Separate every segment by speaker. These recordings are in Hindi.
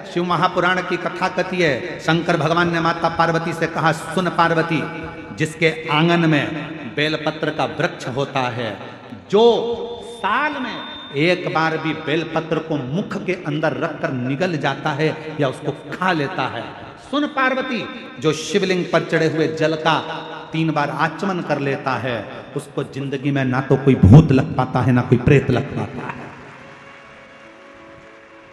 Speaker 1: शिव महापुराण की कथा कथी है, शंकर भगवान ने माता पार्वती से कहा, सुन पार्वती, जिसके आंगन में बेलपत्र का वृक्ष होता है, जो साल में एक बार भी बेलपत्र को मुख के अंदर रखकर निगल जाता है या उसको खा लेता है, सुन पार्वती, जो शिवलिंग पर चढ़े हुए जल का 3 बार आचमन कर लेता है, उसको जिंदगी में ना तो कोई भूत लग पाता है ना कोई प्रेत लग पाता है।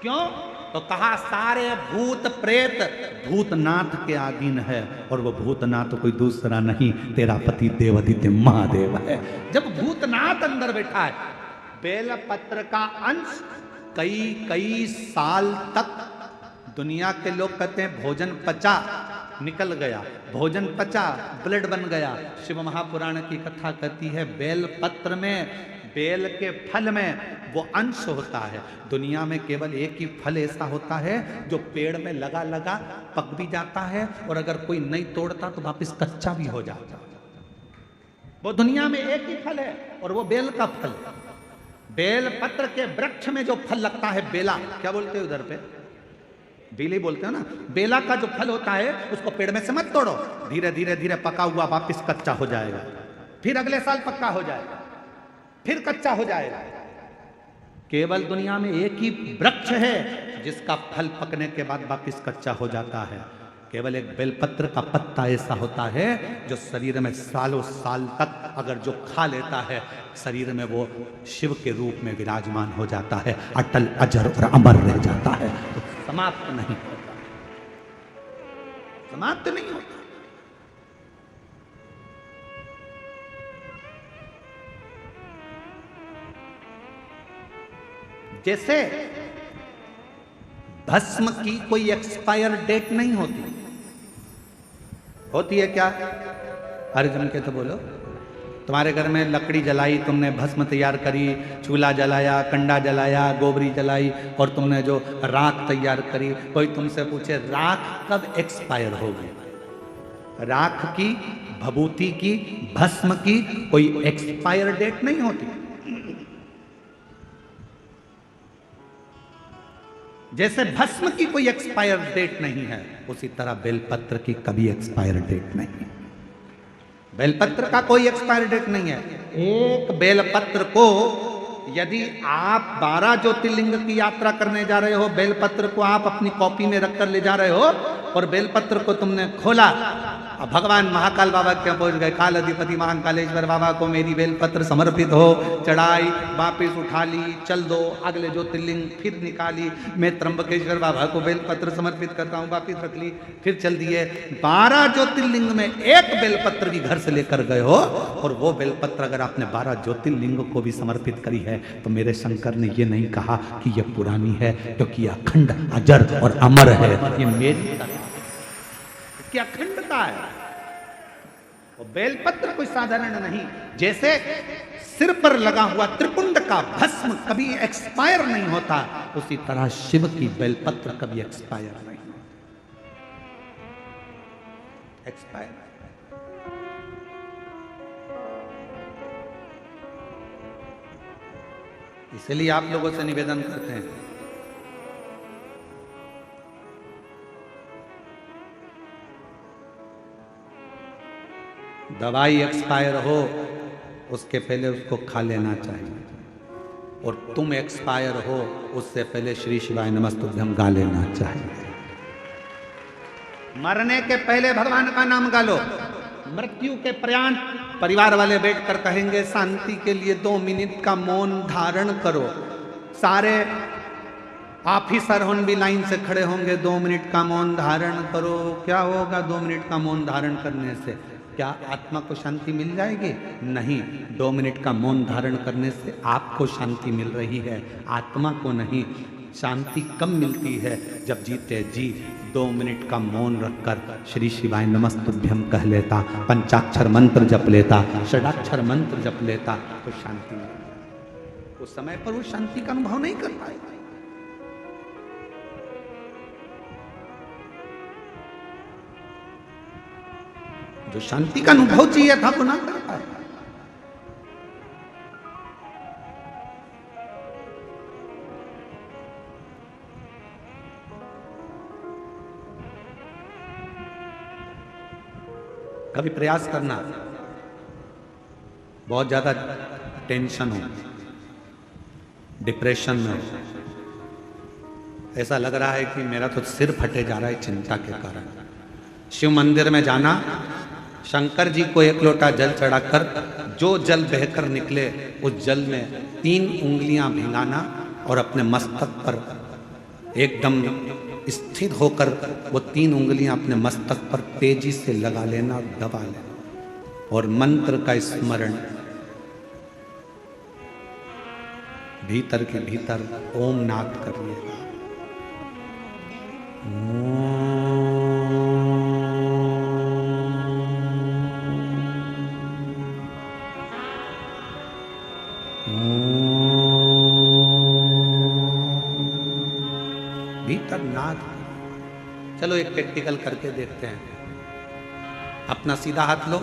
Speaker 1: क्यों? तो कहा सारे भूत प्रेत भूतनाथ के अधीन है, और वो भूतनाथ कोई दूसरा नहीं, तेरा पति देवादित्य महादेव है। जब भूतनाथ अंदर बैठा है, बेलपत्र का अंश कई साल तक दुनिया के लोग कहते हैं भोजन पचा, निकल गया, भोजन पचा, ब्लड बन गया। शिव महापुराण की कथा कहती है, बेलपत्र में, बेल के फल में वो अंश होता है। दुनिया में केवल एक ही फल ऐसा होता है जो पेड़ में लगा लगा पक भी जाता है, और अगर कोई नहीं तोड़ता तो वापस कच्चा भी हो जाता। वो दुनिया में एक ही फल है, और वो बेल का फल है। बेल पत्र के वृक्ष में जो फल लगता है, बेला, क्या बोलते हो उधर पे, बेली बोलते हो ना, बेला का जो फल होता है उसको पेड़ में से मत तोड़ो, धीरे धीरे धीरे पका हुआ वापस कच्चा हो जाएगा, फिर अगले साल पक्का हो जाएगा, फिर कच्चा हो जाएगा। केवल दुनिया में एक ही वृक्ष है जिसका फल पकने के बाद वापस कच्चा हो जाता है। केवल एक बेलपत्र का पत्ता ऐसा होता है जो शरीर में सालों साल तक अगर जो खा लेता है, शरीर में वो शिव के रूप में विराजमान हो जाता है, अटल अजर और अमर रह जाता है, तो समाप्त नहीं होता, समाप्त नहीं होता। जैसे भस्म की कोई एक्सपायर डेट नहीं होती, होती है क्या? अर्जुन के तो बोलो, तुम्हारे घर में लकड़ी जलाई, तुमने भस्म तैयार करी, चूल्हा जलाया, कंडा जलाया, गोबरी जलाई, और तुमने जो राख तैयार करी, कोई तुमसे पूछे राख कब एक्सपायर होगी? राख की, भभूति की, भस्म की कोई एक्सपायर डेट नहीं होती। जैसे भस्म की कोई एक्सपायर डेट नहीं है, उसी तरह बेलपत्र की कभी एक्सपायर डेट नहीं है। बेलपत्र का कोई एक्सपायर डेट नहीं है। एक बेलपत्र को यदि आप 12 ज्योतिर्लिंग की यात्रा करने जा रहे हो, बेलपत्र को आप अपनी कॉपी में रखकर ले जा रहे हो, और बेलपत्र को तुमने खोला, अब भगवान महाकाल बाबा क्या पहुंच गए, काल अधिपति महाकालेश्वर बाबा को मेरी बेलपत्र समर्पित हो, चढ़ाई, वापिस उठा ली, चल दो, अगले ज्योतिर्लिंग फिर निकाली, मैं त्र्यंबकेश्वर बाबा को बेलपत्र समर्पित करता हूँ, वापिस रख ली, फिर चल दिए। 12 ज्योतिर्लिंग में एक बेलपत्र भी घर से लेकर गए हो, और वो बेलपत्र अगर आपने 12 ज्योतिर्लिंग को भी समर्पित करी है, तो मेरे शंकर ने ये नहीं कहा कि ये पुरानी है, क्योंकि यह अखंड अजर और अमर है, ये मेरी क्या अखंडता है। वो बेलपत्र कोई साधारण नहीं। जैसे सिर पर लगा हुआ त्रिपुंड का भस्म कभी एक्सपायर नहीं होता, उसी तरह शिव की बेलपत्र कभी एक्सपायर नहीं एक्सपायर। इसलिए आप लोगों से निवेदन करते हैं, दवाई एक्सपायर हो उसके पहले उसको खा लेना चाहिए, और तुम एक्सपायर हो उससे पहले श्री शिवाय नमस्तुभ्यं गा लेना चाहिए। मरने के पहले भगवान का नाम गा लो। मृत्यु के प्रयाण परिवार वाले बैठकर कहेंगे, शांति के लिए 2 मिनट का मौन धारण करो। सारे ऑफिसर होन भी लाइन से खड़े होंगे, 2 मिनट का मौन धारण करो। क्या होगा 2 मिनट का मौन धारण करने से? क्या आत्मा को शांति मिल जाएगी? नहीं, 2 मिनट का मौन धारण करने से आपको शांति मिल रही है, आत्मा को नहीं। शांति कम मिलती है जब जीते जी 2 मिनट का मौन रखकर श्री शिवाय नमस्तुभ्यं कह लेता, पंचाक्षर मंत्र जप लेता, षडाक्षर मंत्र जप लेता, तो शांति मिलती। उस समय पर वो शांति का अनुभव नहीं कर पाएगा। जो शांति का अनुभव चाहिए था वो ना कर पाए। कभी प्रयास करना, बहुत ज्यादा टेंशन हो, डिप्रेशन में हो, ऐसा लग रहा है कि मेरा तो सिर फटे जा रहा है चिंता के कारण, शिव मंदिर में जाना, शंकर जी को एक लोटा जल चढ़ाकर जो जल बहकर निकले उस जल में 3 उंगलियां भिंगाना और अपने मस्तक पर एकदम स्थित होकर वो 3 उंगलियां अपने मस्तक पर तेजी से लगा लेना और दबा लेना और मंत्र का स्मरण भीतर के भीतर ओम नाद करिएगा। भीतर नाद। चलो एक प्रैक्टिकल करके देखते हैं। अपना सीधा हाथ लो,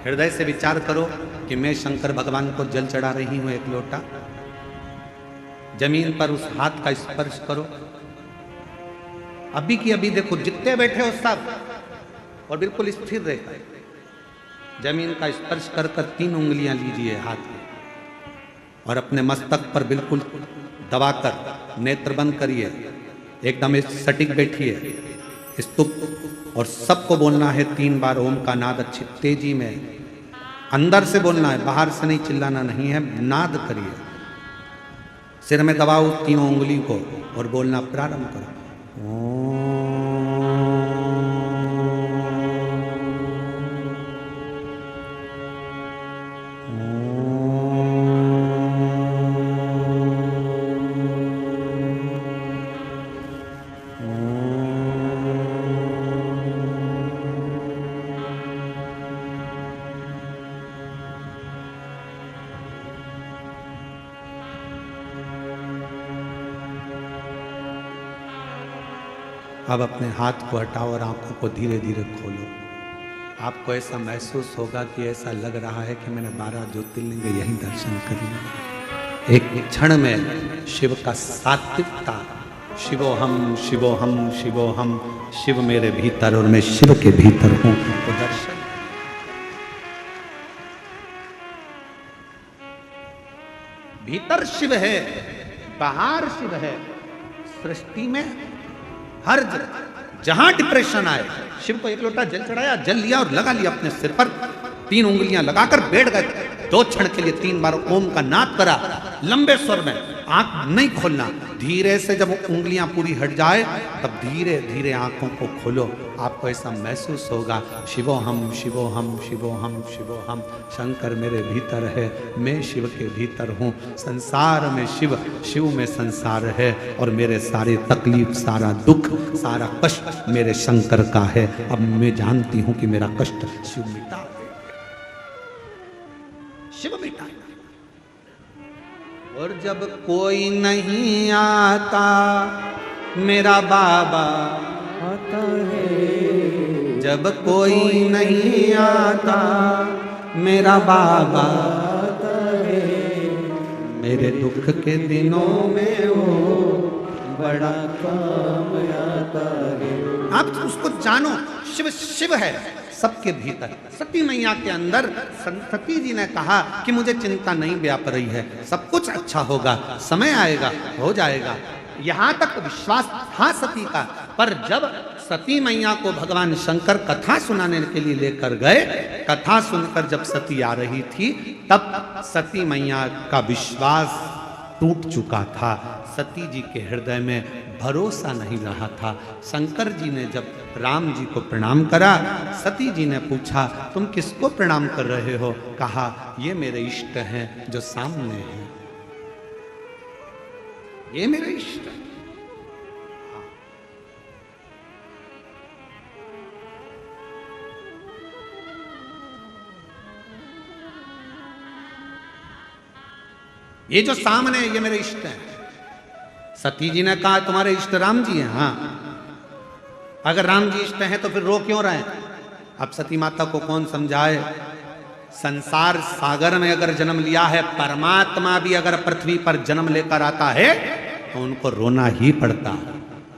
Speaker 1: हृदय से विचार करो कि मैं शंकर भगवान को जल चढ़ा रही हूं एक लोटा। जमीन पर उस हाथ का स्पर्श करो। अभी की अभी देखो, जितने बैठे हो सब, और बिल्कुल स्थिर रहे। जमीन का स्पर्श कर कर 3 उंगलियां लीजिए हाथ में और अपने मस्तक पर बिल्कुल दबाकर नेत्र बंद करिए, एकदम सटीक बैठिए स्तुप, और सबको बोलना है 3 बार ओम का नाद अच्छी तेजी में, अंदर से बोलना है, बाहर से नहीं, चिल्लाना नहीं है, नाद करिए। सिर में दबाओ 3 उंगली को और बोलना प्रारंभ करो। अब अपने हाथ को हटाओ और आंखों को धीरे धीरे खोलो। आपको ऐसा महसूस होगा कि ऐसा लग रहा है कि मैंने 12 ज्योतिर्लिंग यही दर्शन कर लिए। एक क्षण में शिव का सात्विकता, शिवोहम शिवोहम शिवोहम, शिव मेरे भीतर और मैं शिव के भीतर हूं, तो दर्शन। भीतर शिव है, बाहर शिव है। सृष्टि में हर जहां डिप्रेशन आए, शिव को एक लोटा जल चढ़ाया, जल लिया और लगा लिया अपने सिर पर, 3 उंगलियां लगाकर बैठ गए। 2 क्षण के लिए 3 बार ओम का नाद करा, लंबे स्वर में, आंख नहीं खोलना। धीरे से जब उंगलियां पूरी हट जाए तब धीरे धीरे आंखों को खोलो। आपको ऐसा महसूस होगा, शिवोहम शिवोहम शिवोहम शिवोहम, शंकर मेरे भीतर है, मैं शिव के भीतर हूँ, संसार में शिव, शिव में संसार है, और मेरे सारे तकलीफ, सारा दुख, सारा कष्ट मेरे शंकर का है। अब मैं जानती हूँ कि मेरा कष्ट शिव मिटा, शिव मिटा। और जब कोई नहीं आता मेरा बाबा आता है, जब कोई नहीं आता मेरा बाबा आता है, मेरे दुख के दिनों में वो बड़ा काम आता है। आप उसको जानो, शिव शिव है सबके भीतर। सती मैया के अंदर सती जी ने कहा कि मुझे चिंता नहीं व्याप रही है, सब कुछ अच्छा होगा, समय आएगा, हो जाएगा। यहां तक विश्वास था सती का। पर जब सती मैया को भगवान शंकर कथा सुनाने के लिए लेकर गए, कथा सुनकर जब सती आ रही थी, तब सती मैया का विश्वास टूट चुका था। सती जी के हृदय में भरोसा नहीं रहा था। शंकर जी ने जब राम जी को प्रणाम करा, सती जी ने पूछा तुम किसको प्रणाम कर रहे हो? कहा ये मेरे इष्ट हैं जो सामने हैं, ये मेरे इष्ट हैं। ये जो सामने ये मेरे इष्ट हैं। सती जी ने कहा तुम्हारे इष्ट राम जी हैं? हाँ। अगर राम जी इष्ट हैं तो फिर रो क्यों रहे? अब सती माता को कौन समझाए? संसार सागर में अगर जन्म लिया है, परमात्मा भी अगर पृथ्वी पर जन्म लेकर आता है तो उनको रोना ही पड़ता।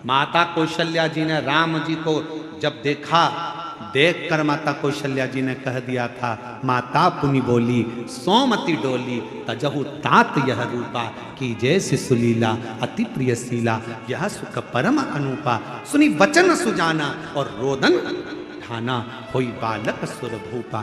Speaker 1: माता कौशल्या जी ने राम जी को जब देखा, देख कर माता कौशल्या जी ने कह दिया था, माता पुनि बोली सोमति डोली, तजहु तात यह रूपा, की जैसे सुलीला अति प्रियशीला, यह सुख परम अनुपा, सुनी वचन सुजाना और रोदन ठाना, होई बालक सुर भूपा।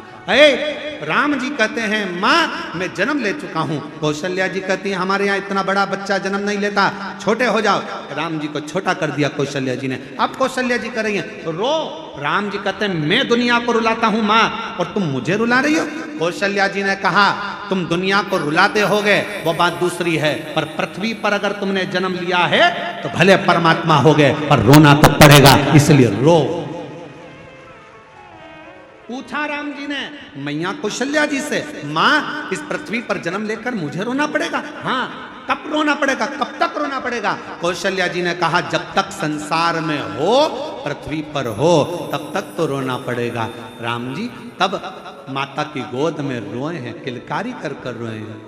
Speaker 1: राम जी कहते हैं माँ मैं जन्म ले चुका हूँ। कौशल्या जी कहती है हमारे यहाँ इतना बड़ा बच्चा जन्म नहीं लेता, छोटे हो जाओ। राम जी को छोटा कर दिया कौशल्या जी ने। अब कौशल्या जी कर रही हैं रो। राम जी कहते हैं मैं दुनिया को रुलाता हूँ माँ, और तुम मुझे रुला रही हो। कौशल्या जी ने कहा तुम दुनिया को रुलाते होगे वो बात दूसरी है, पर पृथ्वी पर अगर तुमने जन्म लिया है तो भले परमात्मा हो गए, पर रोना तो पड़ेगा, इसलिए रो। पूछा राम जी ने मैया कौशल्या जी से, माँ इस पृथ्वी पर जन्म लेकर मुझे रोना पड़ेगा? हाँ। कब रोना पड़ेगा, कब तक रोना पड़ेगा? कौशल्या जी ने कहा जब तक संसार में हो, पृथ्वी पर हो, तब तक तो रोना पड़ेगा। राम जी तब माता की गोद में रोए हैं, किलकारी कर कर रोए हैं।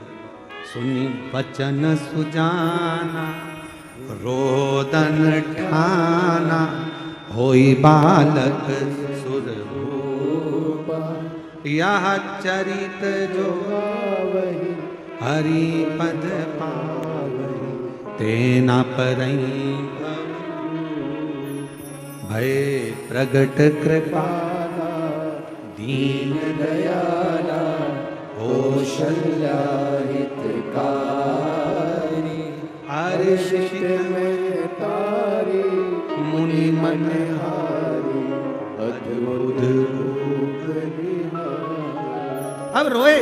Speaker 1: सुनी वचन सुजाना रोदन ठाना, होई बालक सुर भूपा, यह चरित जो वही हरि पद पावही, तेना परई भय प्रगट कृपाला, दीन दयाला कौशल्या हितकारी, हर्षित में तारी मुनि मनहारी, अद्भुत रूप निहारी। अब रोए।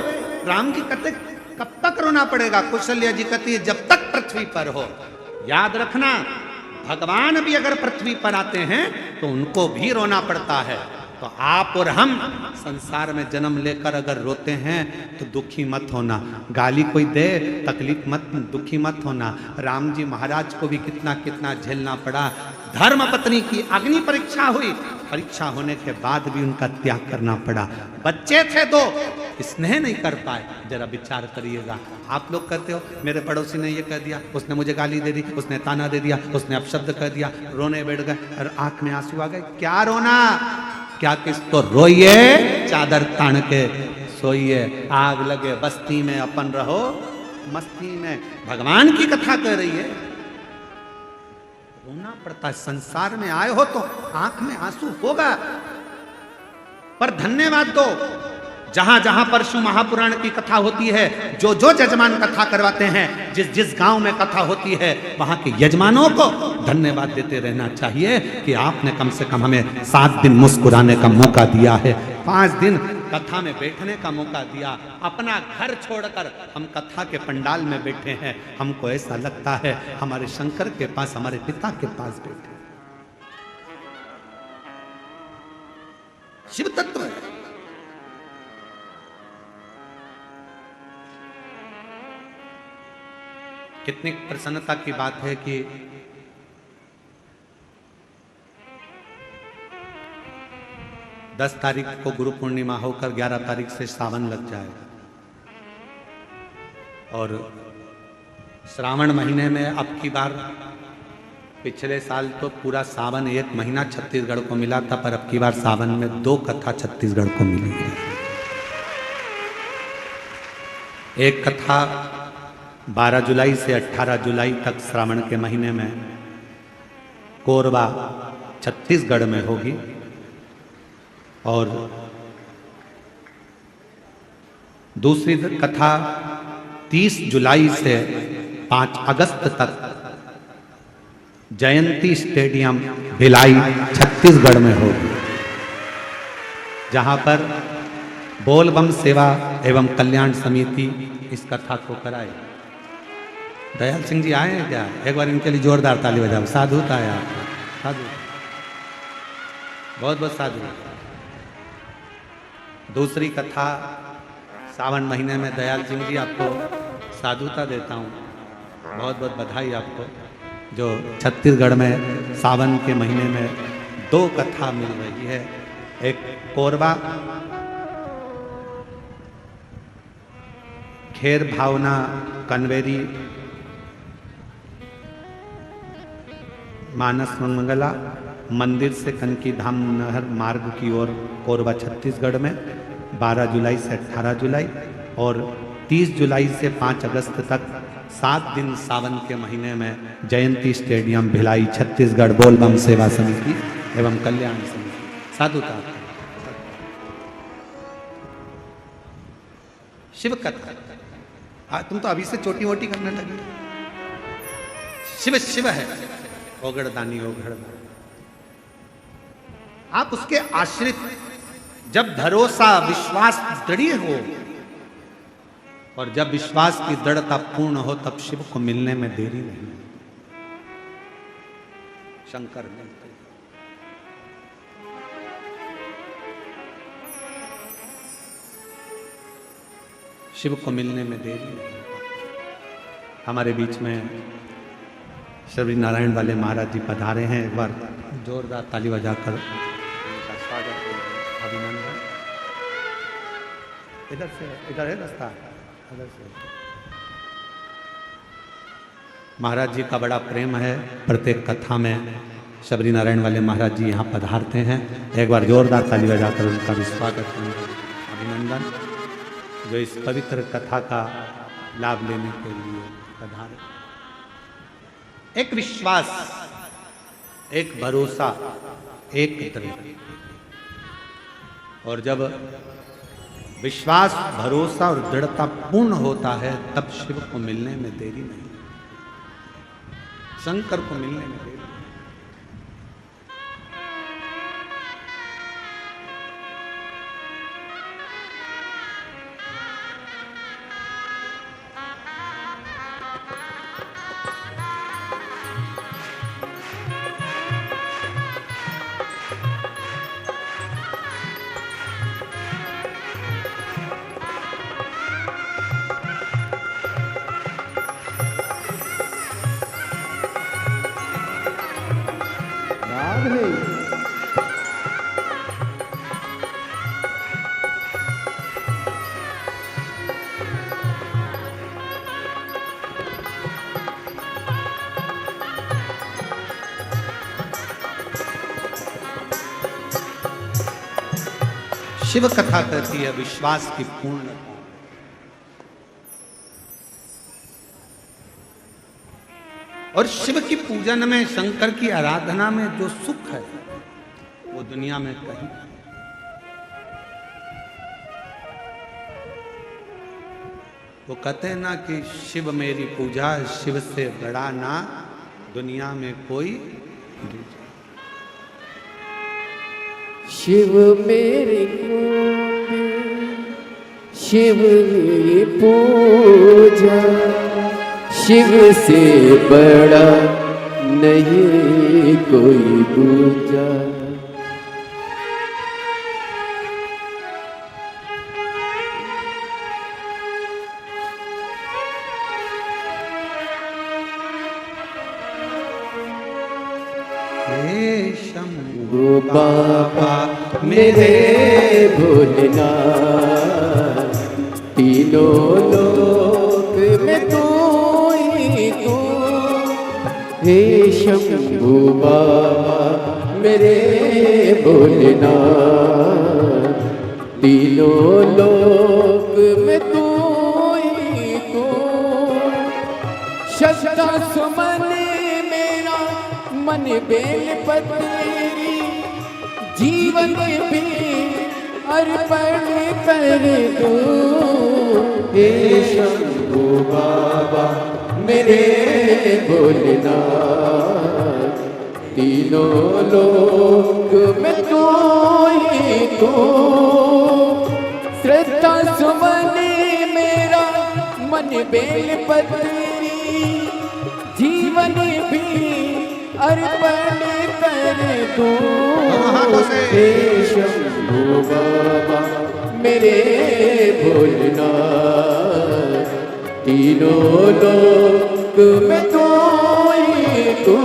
Speaker 1: राम जी कहते कब तक रोना पड़ेगा? कौशल्या जी कहती है जब तक पृथ्वी पर हो। याद रखना भगवान भी अगर पृथ्वी पर आते हैं तो उनको भी रोना पड़ता है। तो आप और हम संसार में जन्म लेकर अगर रोते हैं तो दुखी मत होना। गाली कोई दे तकलीफ मत, दुखी मत होना। राम जी महाराज को भी कितना कितना झेलना पड़ा। धर्म पत्नी की अग्नि परीक्षा हुई, परीक्षा होने के बाद भी उनका त्याग करना पड़ा। बच्चे थे दो, स्नेह नहीं कर पाए। जरा विचार करिएगा। आप लोग कहते हो मेरे पड़ोसी ने ये कह दिया, उसने मुझे गाली दे दी, उसने ताना दे दिया, उसने अपशब्द कह दिया, रोने बैठ गए और आंख में आंसू आ गए। क्या रोना, क्या किस तो रोइए, चादर तान के सोइए। आग लगे बस्ती में अपन रहो मस्ती में। भगवान की कथा कह रही है, रोना पड़ता है। संसार में आए हो तो आंख में आंसू होगा, पर धन्यवाद दो। जहां जहां परशु महापुराण की कथा होती है, जो जो यजमान कथा करवाते हैं, जिस जिस गांव में कथा होती है, वहां के यजमानों को धन्यवाद देते रहना चाहिए कि आपने कम से कम हमें 7 दिन मुस्कुराने का मौका दिया है, 5 दिन कथा में बैठने का मौका दिया। अपना घर छोड़कर हम कथा के पंडाल में बैठे हैं। हमको ऐसा लगता है हमारे शंकर के पास, हमारे पिता के पास बैठे। शिव तत्व है। कितनी प्रसन्नता की बात है कि दस तारीख को गुरु पूर्णिमा होकर 11 तारीख से सावन लग जाए, और श्रावण महीने में अब की बार, पिछले साल तो पूरा सावन 1 महीना छत्तीसगढ़ को मिला था, पर अब की बार सावन में 2 कथा छत्तीसगढ़ को मिली है। एक कथा 12 जुलाई से 18 जुलाई तक श्रावण के महीने में कोरबा छत्तीसगढ़ में होगी, और दूसरी कथा 30 जुलाई से 5 अगस्त तक जयंती स्टेडियम भिलाई छत्तीसगढ़ में होगी, जहां पर बोल बम सेवा एवं कल्याण समिति इस कथा को कराए। दयाल सिंह जी आए हैं क्या? एक बार इनके लिए जोरदार ताली बजाओ। साधुता है आपका, साधु, बहुत बहुत साधु। दूसरी कथा सावन महीने में दयाल सिंह जी, आपको साधुता देता हूँ, बहुत बहुत बधाई आपको, जो छत्तीसगढ़ में सावन के महीने में 2 कथा मिल रही है। एक कोरबा खेर भावना कन्वेरी मानस मंगला, मंदिर से कनकी धाम नहर मार्ग की ओर कोरबा छत्तीसगढ़ में 12 जुलाई से 18 जुलाई और 30 जुलाई से 5 अगस्त तक 7 दिन सावन के महीने में जयंती स्टेडियम भिलाई छत्तीसगढ़ बोलबम सेवा समिति एवं कल्याण समिति। साधुता शिव कथा। तुम तो अभी से छोटी मोटी करने लगी। शिव शिव है, ओगड़दानी ओगड़दानी। आप उसके आश्रित, जब भरोसा विश्वास दृढ़ हो और जब विश्वास की दृढ़ता पूर्ण हो तब शिव को मिलने में देरी नहीं। शंकर मिलते शिव को मिलने में देरी नहीं। हमारे बीच में श्री नारायण वाले महाराज जी पधारे हैं। एक बार जोरदार ताली बजाकर उनका स्वागत हो, अभिनंदन। इधर से, इधर है रास्ता, इधर से। महाराज जी का बड़ा प्रेम है। प्रत्येक कथा में शबरी नारायण वाले महाराज जी यहाँ पधारते हैं। एक बार जोरदार ताली बजाकर उनका भी स्वागत, अभिनंदन, जो इस पवित्र कथा का लाभ लेने के लिए पधारे। एक विश्वास, एक भरोसा, एक दृढ़। और जब विश्वास, भरोसा और दृढ़ता पूर्ण होता है तब शिव को मिलने में देरी नहीं, शंकर को मिलने में देरी। शिव कथा कहती है विश्वास की पूर्णता। और शिव की पूजन में, शंकर की आराधना में जो सुख है वो दुनिया में कहीं। वो कहते हैं ना कि शिव मेरी पूजा, शिव से बड़ा ना दुनिया में कोई दूजा।
Speaker 2: शिव मेरी शिव मेरी पूजा, शिव से बड़ा नहीं कोई दूजा। शंभू बाबा मेरे भोलेनाथ, तीनों लोक में तू ही तू। हे शंभू बाबा मेरे भोलेनाथ, तीनों लोक में तू ही तू। श्रद्धा सुमन मेरा मन बेल पत्री, जीवन भी अर्पण कर दो। हे शंभू बाबा मेरे भोलेनाथ, तीनों लोक में तू ही तू। श्रद्धा सुमन मेरा मन बेल पत्री, जीवन भी अर्पण कर दो। हे शंभू बाबा मेरे भोलेनाथ, तीनों लोक में तू ही तू।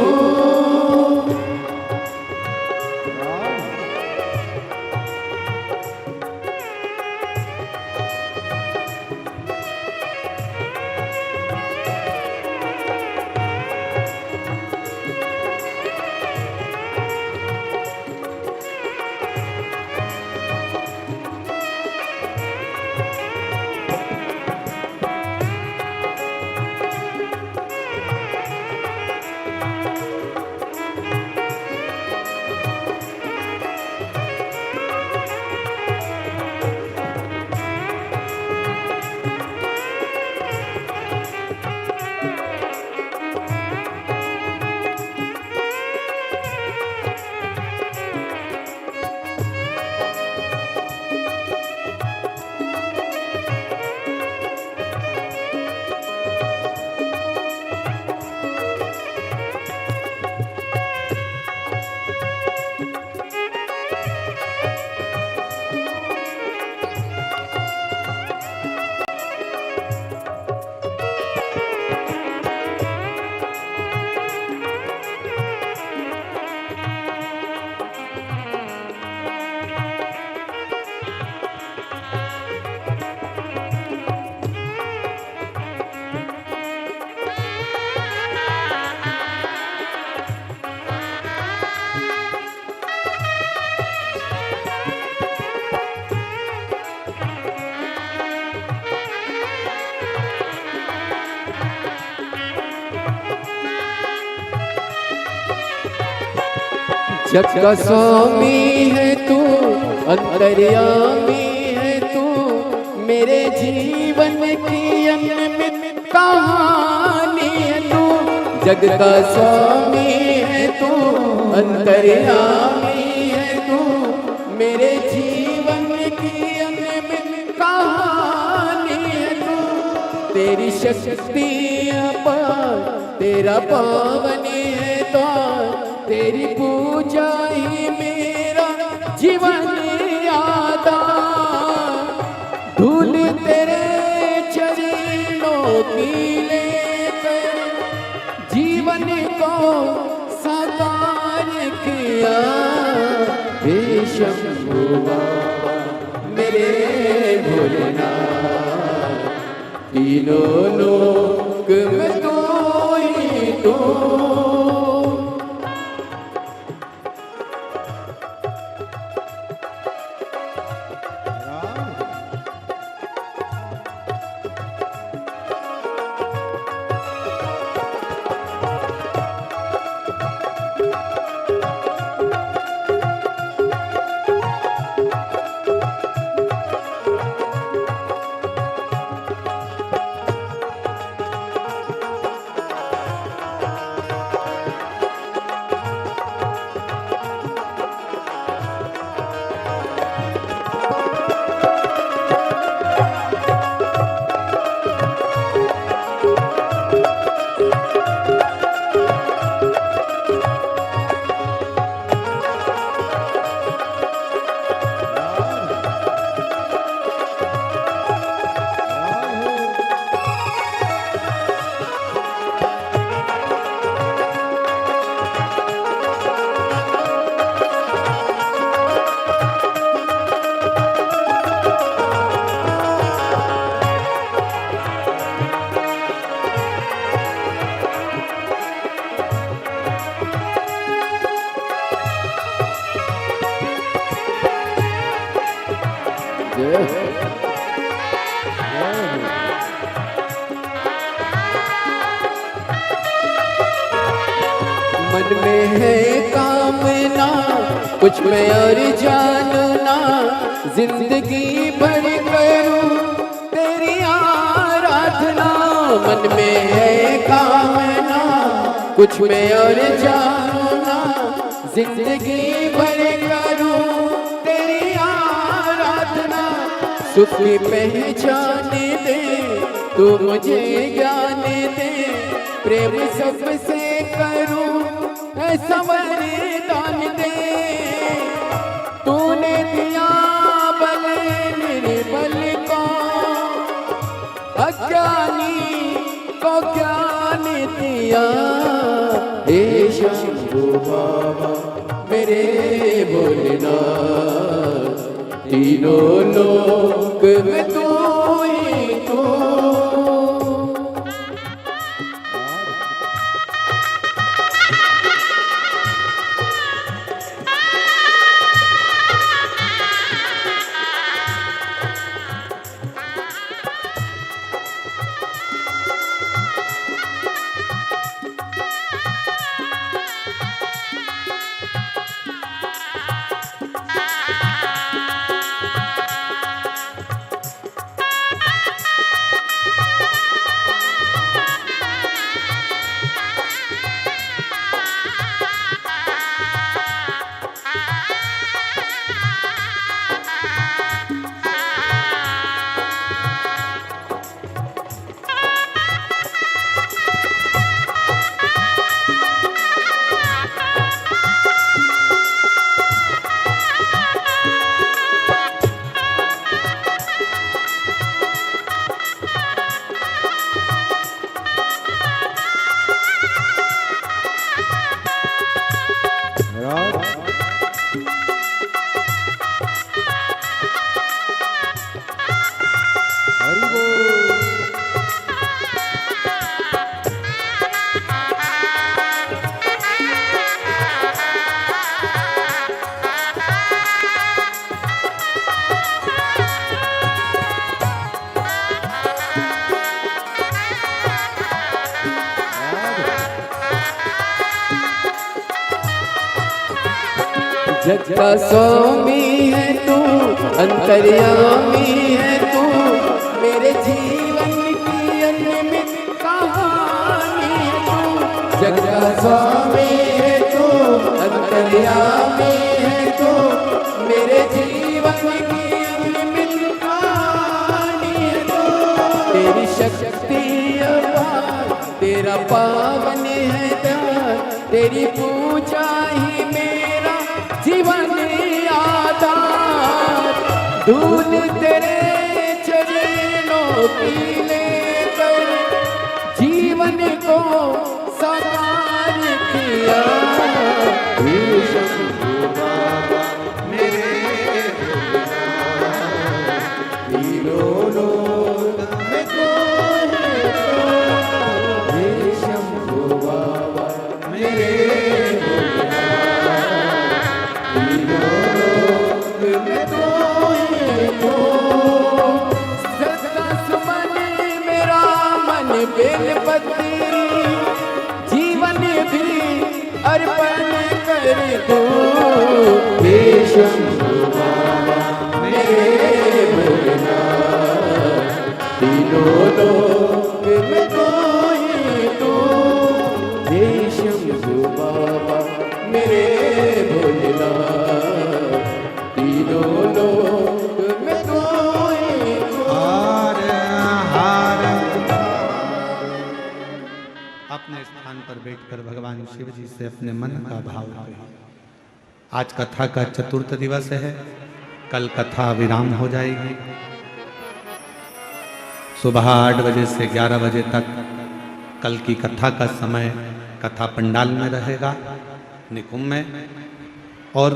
Speaker 2: जग का स्वामी है तू, अंतर्यामी है तू, मेरे जीवन की अनमित कहानी है तू। जग का स्वामी है तू, अंतर्यामी है तू, मेरे जीवन की अनमित कहानी है तू। तेरी शक्ति अपार, तेरा पावन है द्वार, तेरी पूजा ही मेरा जीवन आधार। धूल तेरे चरणों की लेकर जीवन को साकार किया। हे शंभू बाबा मेरे भोलेनाथ, तीनों लोक में तू ही तू। मन में है कामना कुछ मैं और जानना, जिंदगी भर करूं तेरी आराधना। मन में है कामना कुछ मैं और जानना, जिंदगी भर करूं तेरी आराधना। सुख की पहचान दे तू मुझे ज्ञान दे, प्रेम सबसे करूं ऐसा वरदान दे। तूने दिया बल मेरे बल को, अज्ञानी को ज्ञान दिया। हे शंभू बाबा मेरे भोलेनाथ, तीनों लोक में तू ही तू। जग का स्वामी है तू, अंतर्यामी है तू, मेरे जीवन की अनमित कहानी है तू। जग का स्वामी है तू, अंतर्यामी है तू, मेरे जीवन की अनमित कहानी है तू। तेरी शक्ति अपार, तेरा पावन है दान, तेरी पूजा ही मेरा जीवन आधार। धूल तेरे चरणों की लेकर जीवन को साकार किया। हे शंभू बाबा मेरे तीनों लोक में तो है तो। हे शंभू बाबा मेरे बेलपत्री जीवन भी अर्पण कर दो। हे शंभू बाबा मेरे भोलेनाथ, तीनों लोक में तो ही तो। हे शंभू बाबा मेरे भोलेनाथ, तीनों लोक में तो ही तो।
Speaker 1: अपने स्थान पर बैठकर भगवान शिव जी से अपने मन का भाव करें। आज कथा का चतुर्थ दिवस है, कल कथा विराम हो जाएगी। सुबह 8 बजे से 11 बजे तक कल की कथा का समय कथा पंडाल में रहेगा, निकुंभ में। और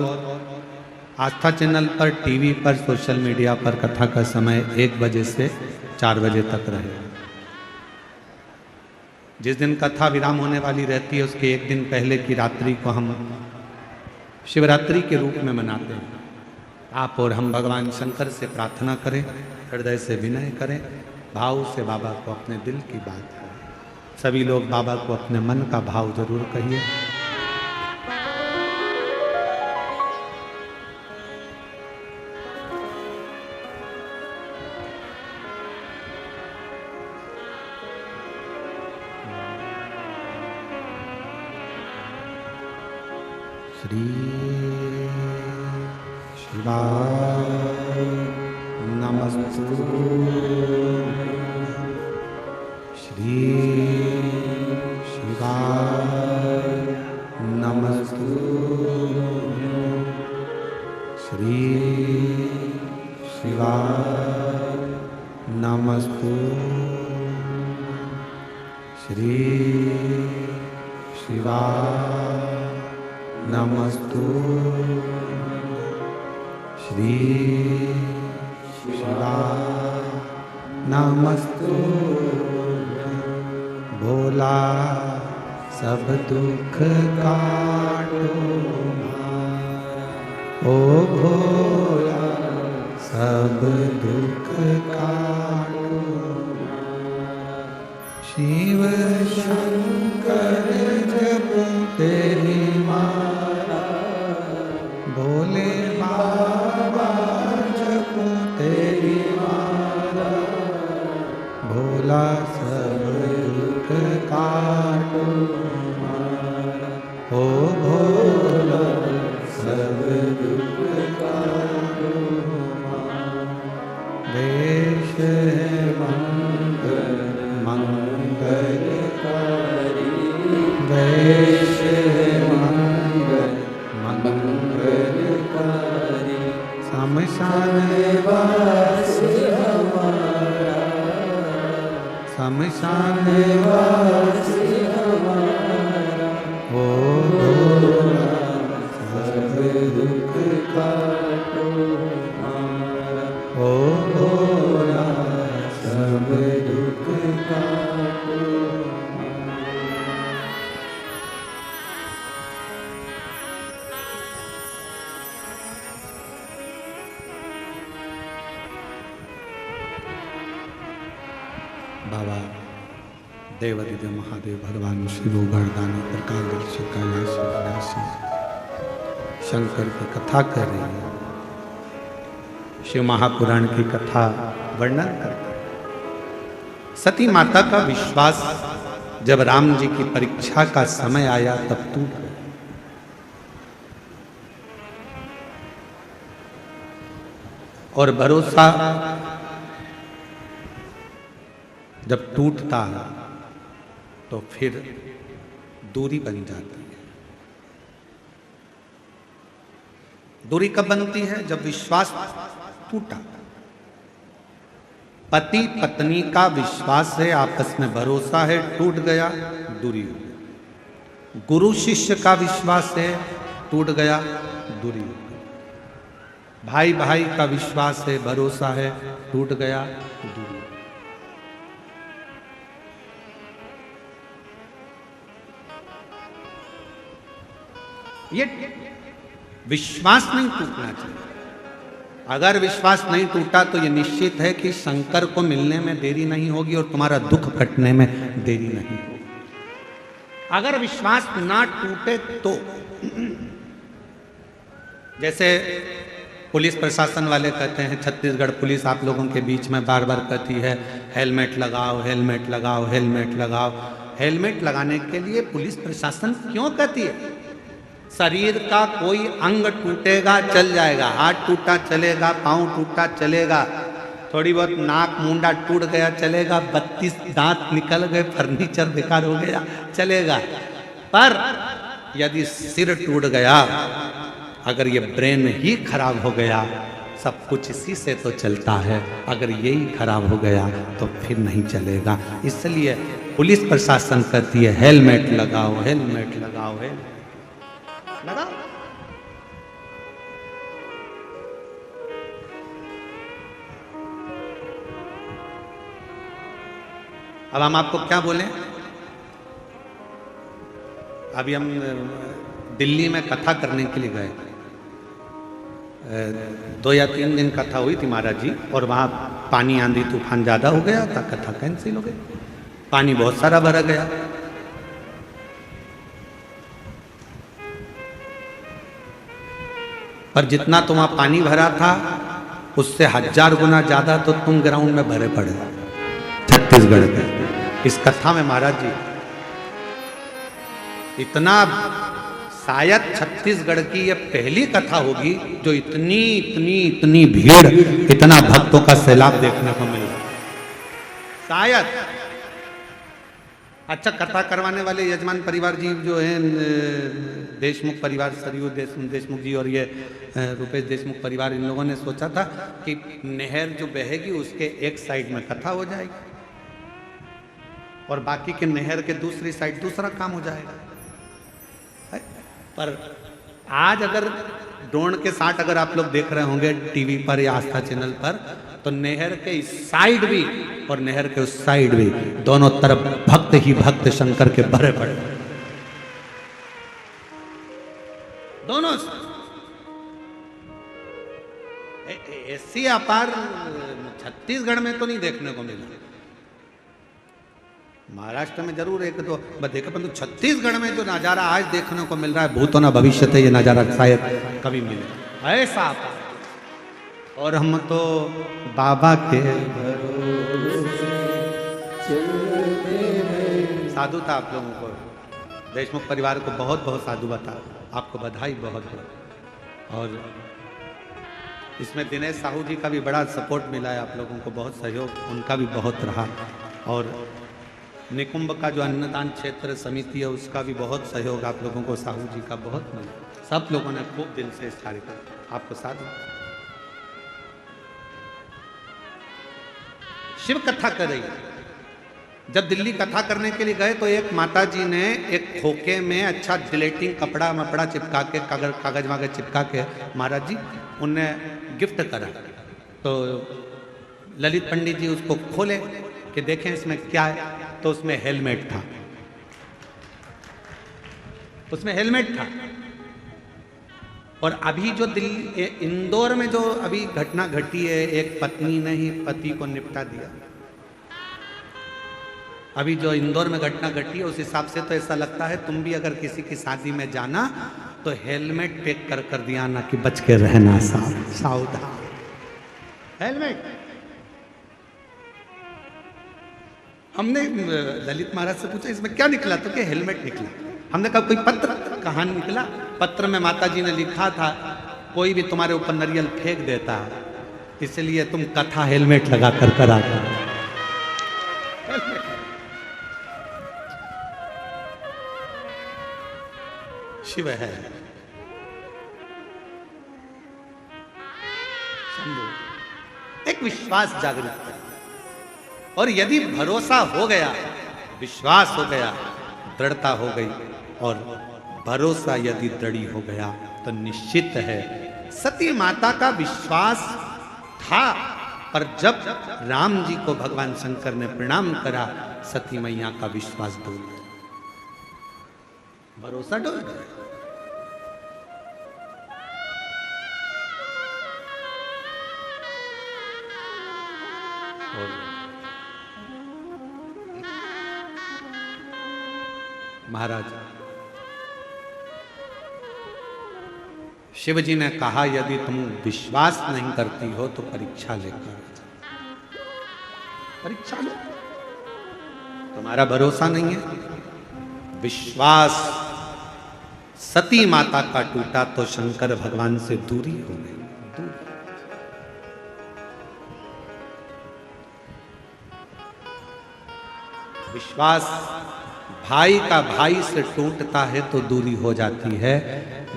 Speaker 1: आस्था चैनल पर, टीवी पर, सोशल मीडिया पर कथा का समय 1 बजे से 4 बजे तक रहेगा। जिस दिन कथा विराम होने वाली रहती है उसके एक दिन पहले की रात्रि को हम शिवरात्रि के रूप में मनाते हैं। आप और हम भगवान शंकर से प्रार्थना करें, हृदय से विनय करें, भाव से बाबा को अपने दिल की बात करें। सभी लोग बाबा को अपने मन का भाव जरूर कहिए। श्री शिवाय नमस्तु, श्री शिवाय नमस्तु, श्री शिवाय नमस्तु, श्री शिवाय नमस्तु, श्री शिवाय नमस्तु। भोला सब दुख काटो, ओ भोला सब दुख काटो। शिव शंकर जप तेरी माला, भोले बाबा जप तेरी माला। भोला सब दुख काटो मारा, ओ भोला सब दुख काटो मारा। देश मंगल मंगलकारी, देश मंगल मंगलकारी। शमशान वास हमारा, शमशान वास हमारा। ओ भोला सब दुख काटो हमारा, ओ भोला सब दुख काटो। बाबा देवादिदेव महादेव भगवान शिव गणदानी प्रकार शंकर की कथा कर रही है, शिव महापुराण की कथा वर्णन करती है। सती माता का विश्वास जब राम जी की परीक्षा का समय आया तब टूट गया। और भरोसा जब टूटता है तो फिर दूरी बन जाती है। दूरी कब बनती है? जब विश्वास टूटा। पति पत्नी का विश्वास है, आपस में भरोसा है, टूट गया, दूरी हो गई। गुरु शिष्य का विश्वास है, टूट गया, दूरी हो गई। भाई भाई का विश्वास है, भरोसा है, टूट गया, दूरी हो गई। ये विश्वास नहीं टूटना चाहिए। अगर विश्वास नहीं टूटा तो ये निश्चित है कि शंकर को मिलने में देरी नहीं होगी और तुम्हारा दुख कटने में देरी नहीं होगी। अगर विश्वास ना टूटे तो जैसे पुलिस प्रशासन वाले कहते हैं, छत्तीसगढ़ पुलिस आप लोगों के बीच में बार बार कहती है हेलमेट लगाओ, हेलमेट लगाओ, हेलमेट लगाओ। हेलमेट लगाने के लिए पुलिस प्रशासन क्यों कहती है? शरीर का कोई अंग टूटेगा चल जाएगा, हाथ टूटा चलेगा, पांव टूटा चलेगा, थोड़ी बहुत नाक मुंडा टूट गया चलेगा, 32 दांत निकल गए, फर्नीचर बेकार हो गया चलेगा। पर यदि सिर टूट गया, अगर ये ब्रेन ही खराब हो गया, सब कुछ इसी से तो चलता है, अगर यही खराब हो गया तो फिर नहीं चलेगा। इसलिए पुलिस प्रशासन कहती है हेलमेट लगाओ, हेलमेट लगाओ, हेलमेट लगाओ। अब हम आपको क्या बोलें? अभी हम दिल्ली में कथा करने के लिए गए, 2 या 3 दिन कथा हुई थी महाराज जी, और वहां पानी आंधी तूफान ज्यादा हो गया था, कथा कैंसिल हो गई, पानी बहुत सारा भरा गया। पर जितना तो वहां पानी भरा था उससे 1000 गुना ज्यादा तो तुम ग्राउंड में भरे पड़े छत्तीसगढ़ में। इस कथा में महाराज जी इतना, शायद छत्तीसगढ़ की यह पहली कथा होगी जो इतनी इतनी इतनी भीड़, इतना भक्तों का सैलाब देखने को मिला, शायद। अच्छा, कथा करवाने वाले यजमान परिवार जी जो हैं, देशमुख परिवार, सरयू देशमुख जी और ये रुपेश देशमुख परिवार, इन लोगों ने सोचा था कि नहर जो बहेगी उसके एक साइड में कथा हो जाएगी और बाकी के नहर के दूसरी साइड दूसरा काम हो जाएगा। पर आज अगर ड्रोन के साथ अगर आप लोग देख रहे होंगे टीवी पर या आस्था चैनल पर, तो नहर के इस साइड भी और नहर के उस साइड भी दोनों तरफ भक्त ही भक्त शंकर के भरे पड़े, दोनों। ऐसी अपार छत्तीसगढ़ में तो नहीं देखने को मिला। महाराष्ट्र में जरूर एक दो देखा, परंतु छत्तीसगढ़ में जो नजारा आज देखने को मिल रहा है, भूत होना भविष्य है, ये नजारा शायद कभी मिले ऐसा। और हम तो बाबा के साधु था। आप लोगों को, देशमुख परिवार को बहुत बहुत साधु बता, आपको बधाई बहुत बहुत। और इसमें दिनेश साहू जी का भी बड़ा सपोर्ट मिला है, आप लोगों को बहुत सहयोग उनका भी बहुत रहा। और निकुंभ का जो अन्नदान क्षेत्र समिति है उसका भी बहुत सहयोग आप लोगों को, साहू जी का बहुत मिला। सब लोगों ने खूब दिल से इस कार्य को आपको साथ। शिव कथा कर रही है। जब दिल्ली कथा करने के लिए गए तो एक माता जी ने एक खोखे में अच्छा जिलेटिन कपड़ा मपड़ा चिपका के, कागज वागज चिपका के महाराज जी उनने गिफ्ट करा। तो ललित पंडित जी उसको खोले कि देखें इसमें क्या है, तो उसमें हेलमेट था, उसमें हेलमेट था। और अभी जो दिल्ली इंदौर में जो अभी घटना घटी है, एक पत्नी ने ही पति को निपटा दिया। अभी जो इंदौर में घटना घटी है उस हिसाब से तो ऐसा लगता है तुम भी अगर किसी की शादी में जाना तो हेलमेट पैक कर दिया ना कि बच के रहना, सावधान हेलमेट। हमने ललित महाराज से पूछा इसमें क्या निकला, तो क्या हेलमेट निकला। हमने कहा कोई पत्र, कहानी निकला। पत्र में माता जी ने लिखा था कोई भी तुम्हारे ऊपर नारियल फेंक देता है इसलिए तुम कथा हेलमेट लगा कर करा कर। शिव है एक विश्वास जागृत है, और यदि भरोसा हो गया, विश्वास हो गया, दृढ़ता हो गई, और भरोसा यदि दृढ़ी हो गया तो निश्चित है सती माता का विश्वास था। पर जब राम जी को भगवान शंकर ने प्रणाम करा सती मैया का विश्वास डूब गया, भरोसा डूब गया। महाराज शिव जी ने कहा यदि तुम विश्वास नहीं करती हो तो परीक्षा लेकर परीक्षा लो। तुम्हारा भरोसा नहीं है, विश्वास सती माता का टूटा तो शंकर भगवान से दूरी हो गई। विश्वास भाई का भाई से टूटता है तो दूरी हो जाती है,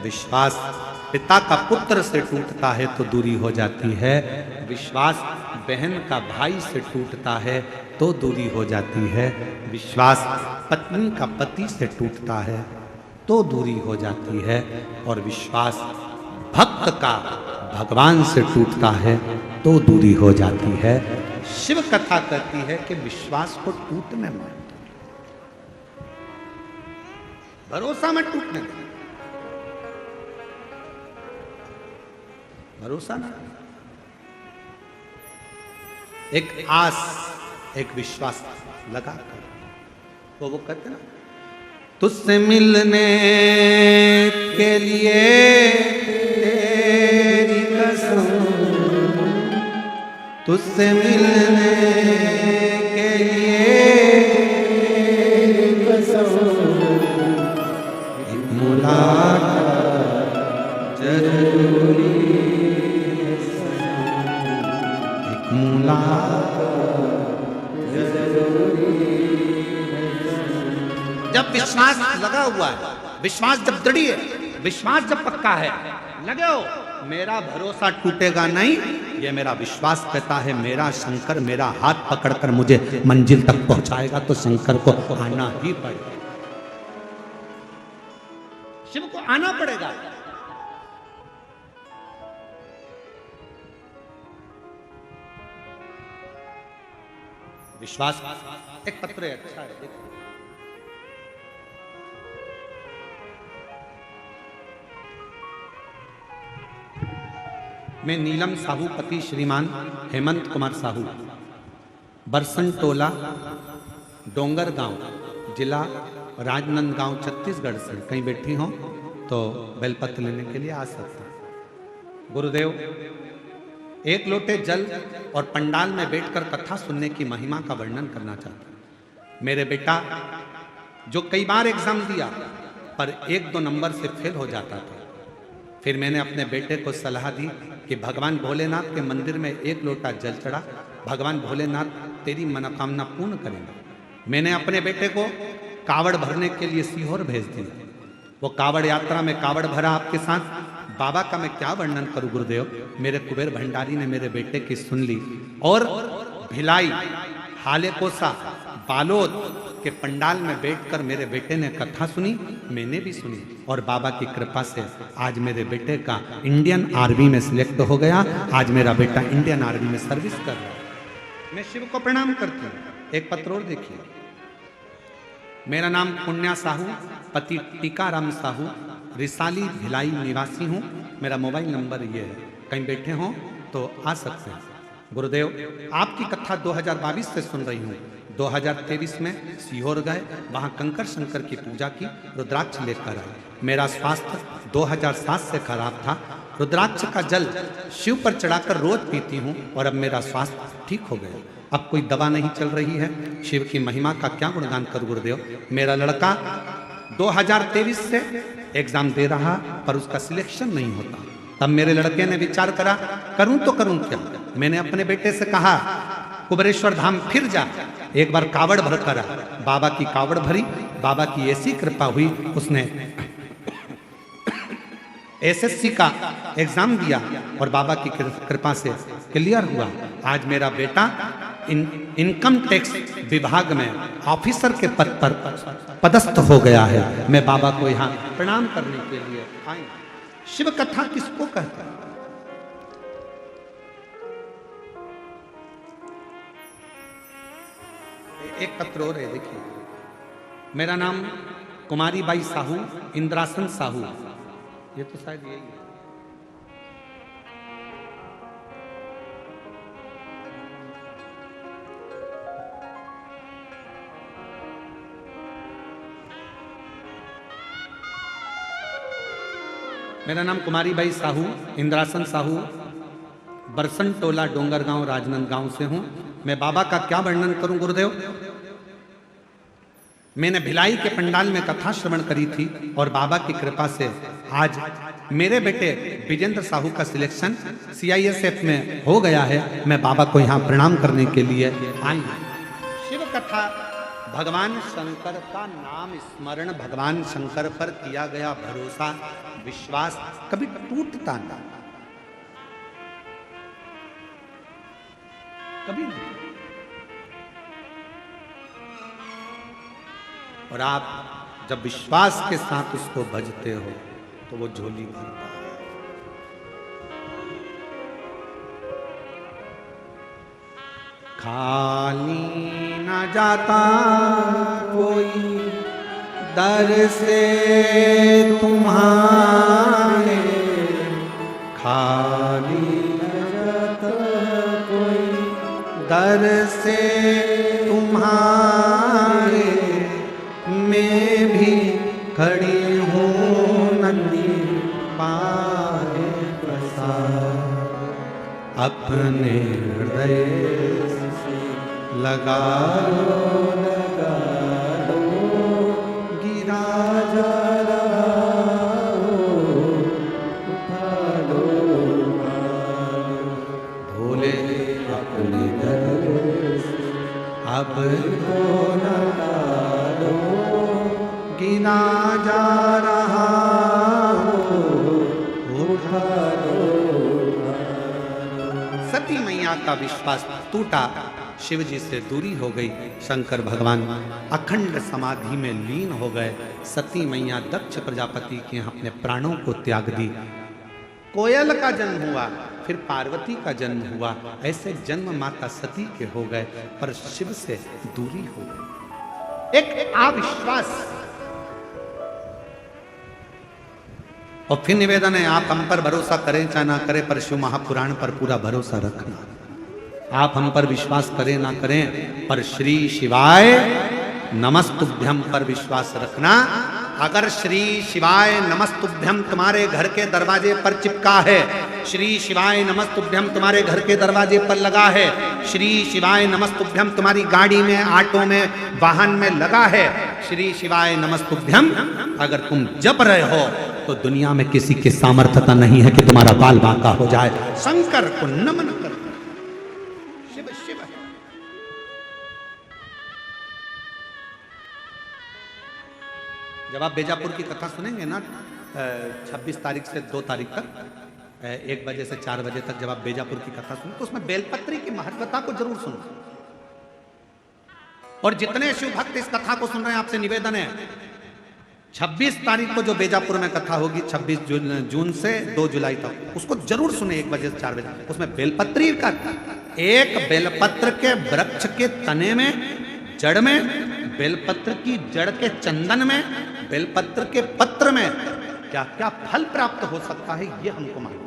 Speaker 1: विश्वास पिता का पुत्र से टूटता है तो दूरी हो जाती है, विश्वास बहन का भाई से टूटता है तो दूरी हो जाती है, विश्वास पत्नी का पति से टूटता है तो दूरी हो जाती है, और विश्वास भक्त का भगवान से टूटता है तो दूरी हो जाती है। शिव कथा कहती है कि विश्वास को टूटने मत, भरोसा मत टूटने दे, भरोसा ना, एक आस एक विश्वास लगा कर वो कहते ना तुझसे मिलने के लिए तेरी कसम, तुझसे मिलने के लिए मुलाकात जरूरी है, एक मुलाकात जरूरी है। जब विश्वास लगा हुआ है, विश्वास जब दृढ़ है, विश्वास जब पक्का है, लगे हो मेरा भरोसा टूटेगा नहीं, ये मेरा विश्वास कहता है मेरा शंकर मेरा हाथ पकड़कर मुझे मंजिल तक पहुंचाएगा तो शंकर को आना ही पड़ेगा, शिव को आना पड़ेगा। विश्वास एक पत्र है, अच्छा है, देखो मैं नीलम साहू पति श्रीमान हेमंत कुमार साहू, बरसन टोला डोंगर गांव, जिला राजनांदगांव, छत्तीसगढ़ से कहीं बैठी हो तो बेलपत्र लेने के लिए आ सकते हैं। गुरुदेव एक लोटे जल और पंडाल में बैठकर कथा सुनने की महिमा का वर्णन करना चाहता हूं। मेरे बेटा जो कई बार एग्जाम दिया पर 1-2 नंबर से फेल हो जाता था, फिर मैंने अपने बेटे को सलाह दी कि भगवान भोलेनाथ के मंदिर में 1 लोटा जल चढ़ा, भगवान भोलेनाथ तेरी मनोकामना पूर्ण करेंगे। मैंने अपने बेटे को कावड़ भरने के लिए सीहोर भेज दिया, वो कावड़ यात्रा में कावड़ भरा आपके साथ। बाबा का मैं क्या वर्णन करूं गुरुदेव, मेरे कुबेर भंडारी ने मेरे बेटे की सुन ली, और भिलाई हाले कोसा बालोद के पंडाल में बैठकर मेरे बेटे ने कथा सुनी, मैंने भी सुनी, और बाबा की कृपा से आज मेरे बेटे का इंडियन आर्मी में सिलेक्ट हो गया। आज मेरा बेटा इंडियन आर्मी में सर्विस कर रहा है। मैं शिव को प्रणाम करती हूँ। एक पत्र और देखिए, मेरा नाम पुण्या साहू पति टीकाराम साहू, रिसाली भिलाई निवासी हूँ। मेरा मोबाइल नंबर ये है, कहीं बैठे हों तो आ सकते हैं। गुरुदेव आपकी कथा 2022 से सुन रही हूँ, 2023 में सीहोर गए, वहाँ कंकर शंकर की पूजा की, रुद्राक्ष लेकर आए। मेरा स्वास्थ्य 2007 से खराब था, रुद्राक्ष का जल शिव पर चढ़ाकर रोज पीती हूँ और अब मेरा स्वास्थ्य ठीक हो गया। अब कोई दवा नहीं चल रही है। शिव की महिमा का क्या गुणगान कर गुरुदेव। मेरा लड़का 2023 से एग्जाम दे रहा पर उसका सिलेक्शन नहीं होता। तब मेरे लड़के ने विचार करा करूं तो करूं क्या। मैंने अपने बेटे से कहा कुबेरेश्वर धाम फिर जा, एक बार कावड़ भर कर आ। बाबा की कावड़ भरी, बाबा की ऐसी कृपा हुई, उसने एसएससी का एग्जाम दिया और बाबा की कृपा से क्लियर हुआ। आज मेरा बेटा इनकम टैक्स विभाग में ऑफिसर के पद पर पदस्थ हो गया है। मैं बाबा को यहाँ प्रणाम करने के लिए आई। शिव कथा किसको कहते हैं? एक पत्र और है, देखिए। मेरा नाम कुमारी बाई साहू, इंद्रासन साहू, ये तो शायद यही है। मेरा नाम कुमारी बाई साहू, इंद्रासन साहू, बरसन टोला डोंगरगांव राजनांदगांव से हूं। मैं बाबा का क्या वर्णन करूं गुरुदेव। मैंने भिलाई के पंडाल में कथा श्रवण करी थी और बाबा की कृपा से आज मेरे बेटे विजेंद्र साहू का सिलेक्शन CISF में हो गया है। मैं बाबा को यहाँ प्रणाम करने के लिए आई। शिव कथा, भगवान शंकर का नाम स्मरण, भगवान शंकर पर किया गया भरोसा, विश्वास कभी टूटता ना, कभी नहीं। और आप जब विश्वास के साथ उसको भजते हो तो वो झोली भरता है। खाली न जाता कोई दर से तुम्हारे, खाली न जाता कोई दर से तुम्हारे, मैं भी खड़ी हूँ नंदी पाए प्रसाद, अपने हृदय लगा लो गिरा जा रहा हो, उठा लो भोले अपने दर से, अब तो न लो गिरा जा रहा हो, उठा लो। सती मैया का विश्वास टूटा, शिव जी से दूरी हो गई। शंकर भगवान अखंड समाधि में लीन हो गए। सती मैया दक्ष प्रजापति के यहाँ अपने प्राणों को त्याग दी। कोयल का जन्म हुआ, फिर पार्वती का जन्म हुआ। ऐसे जन्म माता सती के हो गए, पर शिव से दूरी हो गई। एक अविश्वास। और फिर निवेदन है, आप हम पर भरोसा करें चाहे ना करें, पर शिव महापुराण पर पूरा भरोसा रखना। आप हम पर विश्वास करें ना करें, पर श्री शिवाय नमस्तुभ्यम पर विश्वास रखना। अगर श्री शिवाय नमस्तुभ्यम तुम्हारे घर के दरवाजे पर चिपका है, श्री शिवाय नमस्तुभ्यम तुम्हारे घर के दरवाजे पर लगा है, श्री शिवाय नमस्तुभ्यम तुम्हारी गाड़ी में, ऑटो में, वाहन में लगा है, श्री शिवाय नमस्तुभ्यम अगर तुम जप रहे हो तो दुनिया में किसी की सामर्थ्यता नहीं है कि तुम्हारा बाल बांका हो जाए। शंकर को नमन कर। शिव शिव। जब आप बेजापुर की कथा सुनेंगे ना 26 तारीख से 2 तारीख तक 1 बजे से 4 बजे तक जब आप बेजापुर की कथा सुने तो उसमें बेलपत्री की महत्वता को जरूर सुनो। और जितने शिव भक्त इस कथा को सुन रहे हैं, आपसे निवेदन है 26 तारीख को जो बेजापुर में कथा होगी, 26 जून से 2 जुलाई तक, उसको जरूर सुने 1 बजे से 4 बजे। उसमें बेलपत्री का, एक बेलपत्र के वृक्ष के तने में, जड़ में, बेलपत्र की जड़ के चंदन में, बेलपत्र के पत्र में क्या क्या फल प्राप्त हो सकता है, ये हमको मालूम।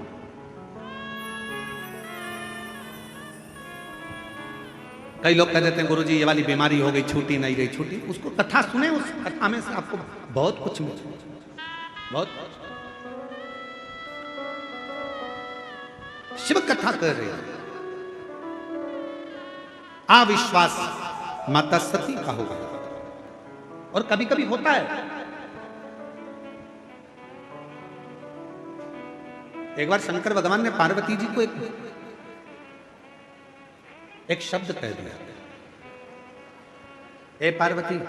Speaker 1: कई लोग कह देते हैं गुरुजी ये वाली बीमारी हो गई, छूटी नहीं गई, छूटी। उसको कथा सुने, उस कथा में से आपको बहुत कुछ मिले, बहुत। शिव कथा कर रहे हैं। अविश्वास माता सती का होगा, और कभी कभी होता है। एक बार शंकर भगवान ने पार्वती जी को एक शब्द कह दिया, ए पार्वती,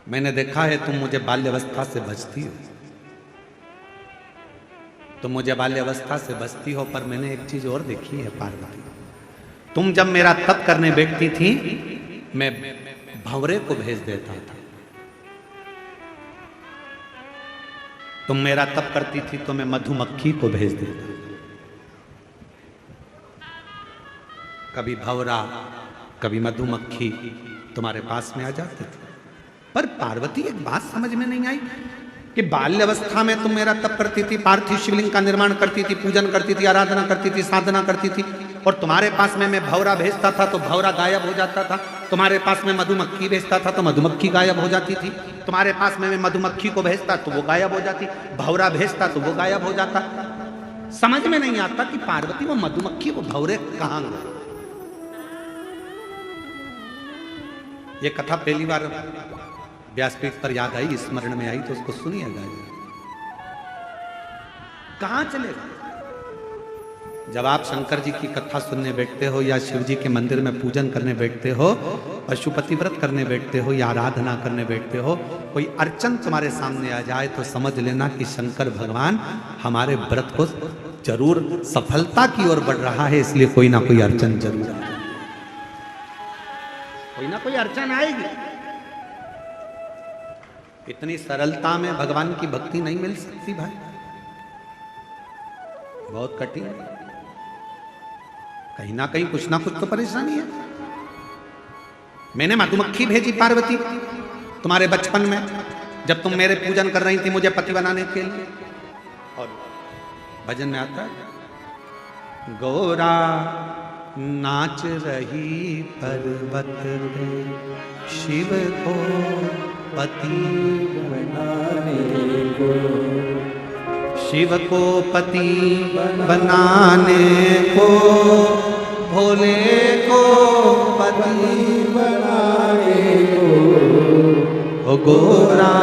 Speaker 1: मैंने देखा है तुम मुझे बाल्यावस्था से बचती हो, तुम मुझे बाल्यावस्था से बचती हो, पर मैंने एक चीज और देखी है पार्वती, तुम जब मेरा तप करने बैठती थी, मैं भंवरे को भेज देता था। तुम मेरा तप करती थी तो मैं मधुमक्खी को भेज देता। कभी भंवरा, कभी मधुमक्खी तुम्हारे पास में आ जाते थे। पर पार्वती एक बात समझ में नहीं आई कि बाल्यावस्था में तुम मेरा तप करती थी, पार्थिव शिवलिंग का निर्माण करती थी, पूजन करती थी, आराधना करती थी, साधना करती थी, और तुम्हारे पास में मैं भंवरा भेजता था तो भंवरा गायब हो जाता था, तुम्हारे पास में मधुमक्खी भेजता था तो मधुमक्खी गायब हो जाती थी, तुम्हारे पास में मैं मधुमक्खी को भेजता तो वो गायब हो जाती, भंवरा भेजता तो वो गायब हो जाता। समझ में नहीं आता कि पार्वती वो मधुमक्खी वो भंवरे कहां गए। ये कथा पहली बार व्यासपीठ पर याद आई, स्मरण में आई, तो उसको सुनिएगा। कहां चले गए? जब आप शंकर जी की कथा सुनने बैठते हो या शिव जी के मंदिर में पूजन करने बैठते हो, पशुपति व्रत करने बैठते हो या आराधना करने बैठते हो, कोई अर्चन तुम्हारे सामने आ जाए तो समझ लेना कि शंकर भगवान हमारे व्रत को जरूर सफलता की ओर बढ़ रहा है, इसलिए कोई ना कोई अर्चन जरूर आएगी, कोई ना कोई अर्चन आएगी। इतनी सरलता में भगवान की भक्ति नहीं मिल सकती भाई, बहुत कठिन है। कहीं ना कहीं कुछ ना कुछ तो परेशानी है। मैंने मधुमक्खी भेजी पार्वती तुम्हारे बचपन में, जब तुम मेरे पूजन कर रही थी मुझे पति बनाने के लिए। और भजन में आता है, गौरा नाच रही पर्वत पे, शिव को पति बनाने को, शिव को पति बनाने को, भोले को पति बनाने को, ओ गोरा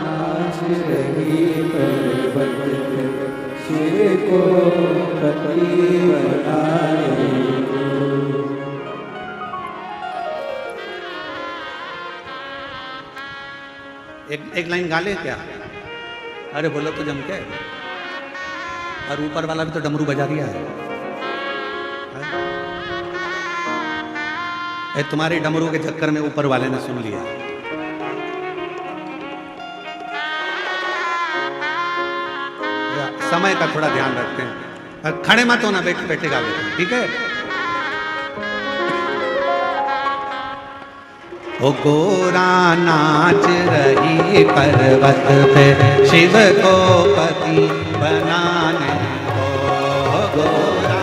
Speaker 1: नाच रही पर्वत पे, शिव को पति बनाने को। एक लाइन गा ले क्या? अरे बोलो तो जम के। और ऊपर वाला भी तो डमरू बजा दिया है। तुम्हारी डमरू के चक्कर में ऊपर वाले ने सुन लिया। समय का थोड़ा ध्यान रखते हैं। खड़े मत होना, बैठे बैठे गा लेते हैं, ठीक है? ओ गोरा नाच रही पर्वत पे, शिव को पति बनाने को, गोरा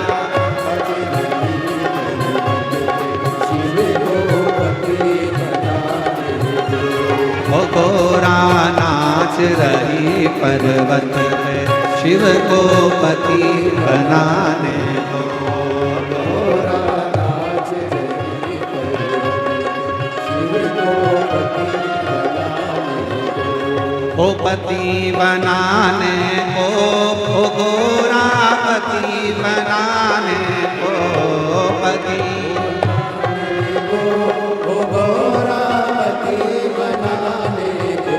Speaker 1: शिव को पति बनाने को, ओ गोरा नाच रही पर्वत पे, शिव को पति बनाने को, गोरा नाच रही ओ पति बनाने को, ओ गोरा पति बनाने को, पति ओ गोरा पति बनाने को,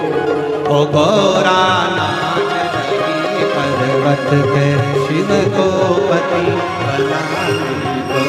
Speaker 1: ओ गोरा नाच रही पर्वत पे, शिव को पति बनाने को।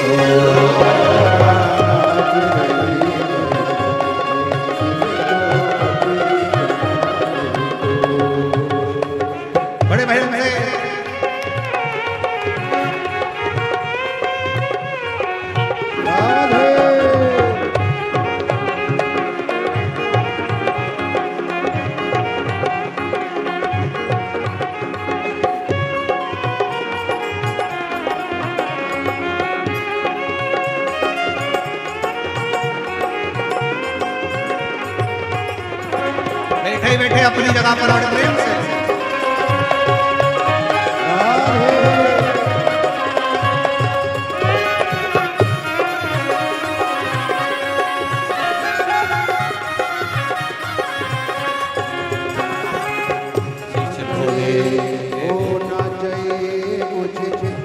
Speaker 1: बैठे अपनी जगह पर और प्रेम से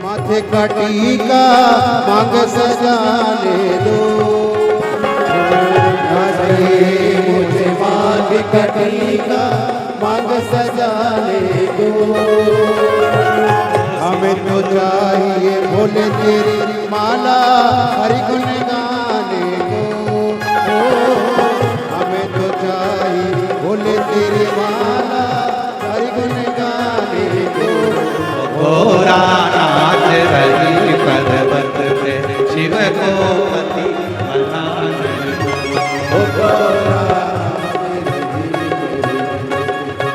Speaker 3: माथे का टीका मांग सजा ले दो, मुझे माथे का टीका मांग सजा ले दो। हमें तो चाहिए बोले तेरी माला हरि गुण गाने को, हमें तो चाहिए बोले तेरी माला हरि गुण गाने को।
Speaker 1: गोरा नाच रही पर्वत पे शिव को पति बनाने को।
Speaker 3: गोरा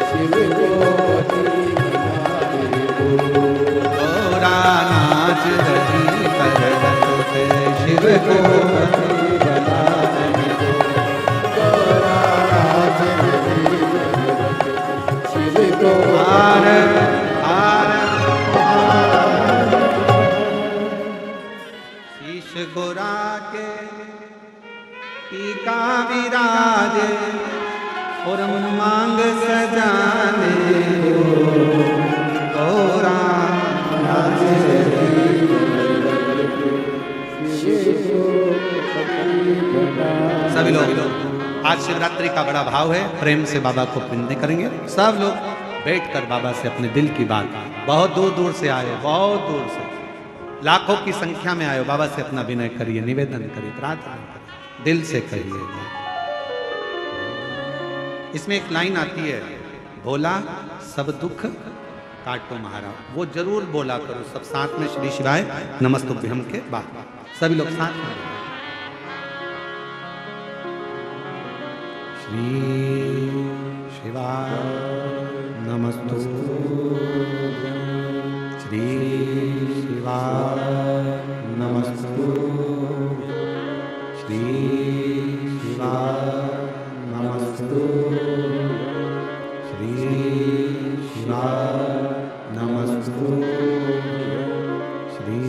Speaker 3: शिव को पति बनाने को।
Speaker 1: गोरा नाच रही पर्वत पे शिव को पति बनाने को।
Speaker 3: गोरा नाच रही शिव को
Speaker 1: गोरा के टीका विराजे और मांग सजाने गोरा सभी लोग आज शिवरात्रि का बड़ा भाव है, प्रेम से बाबा को पिंड करेंगे। सब लोग बैठकर बाबा से अपने दिल की बात, बहुत दूर दूर से आए, बहुत दूर से लाखों की संख्या में आयो, बाबा से अपना विनय करिए, निवेदन करिए, प्रार्थना करिए, दिल से कहिए। इसमें एक लाइन आती है, भोला सब दुख काटो महारा, वो जरूर बोला करो सब साथ में। श्री शिवाय नमस्तुभ्यम के बाद सभी लोग साथ में। श्री शिवाय नमस्तुभ्यम, श्री शिवाय नमस्तुभ्यम, श्री शिवाय नमस्तुभ्यम, श्री शिवाय नमस्तुभ्यम, श्री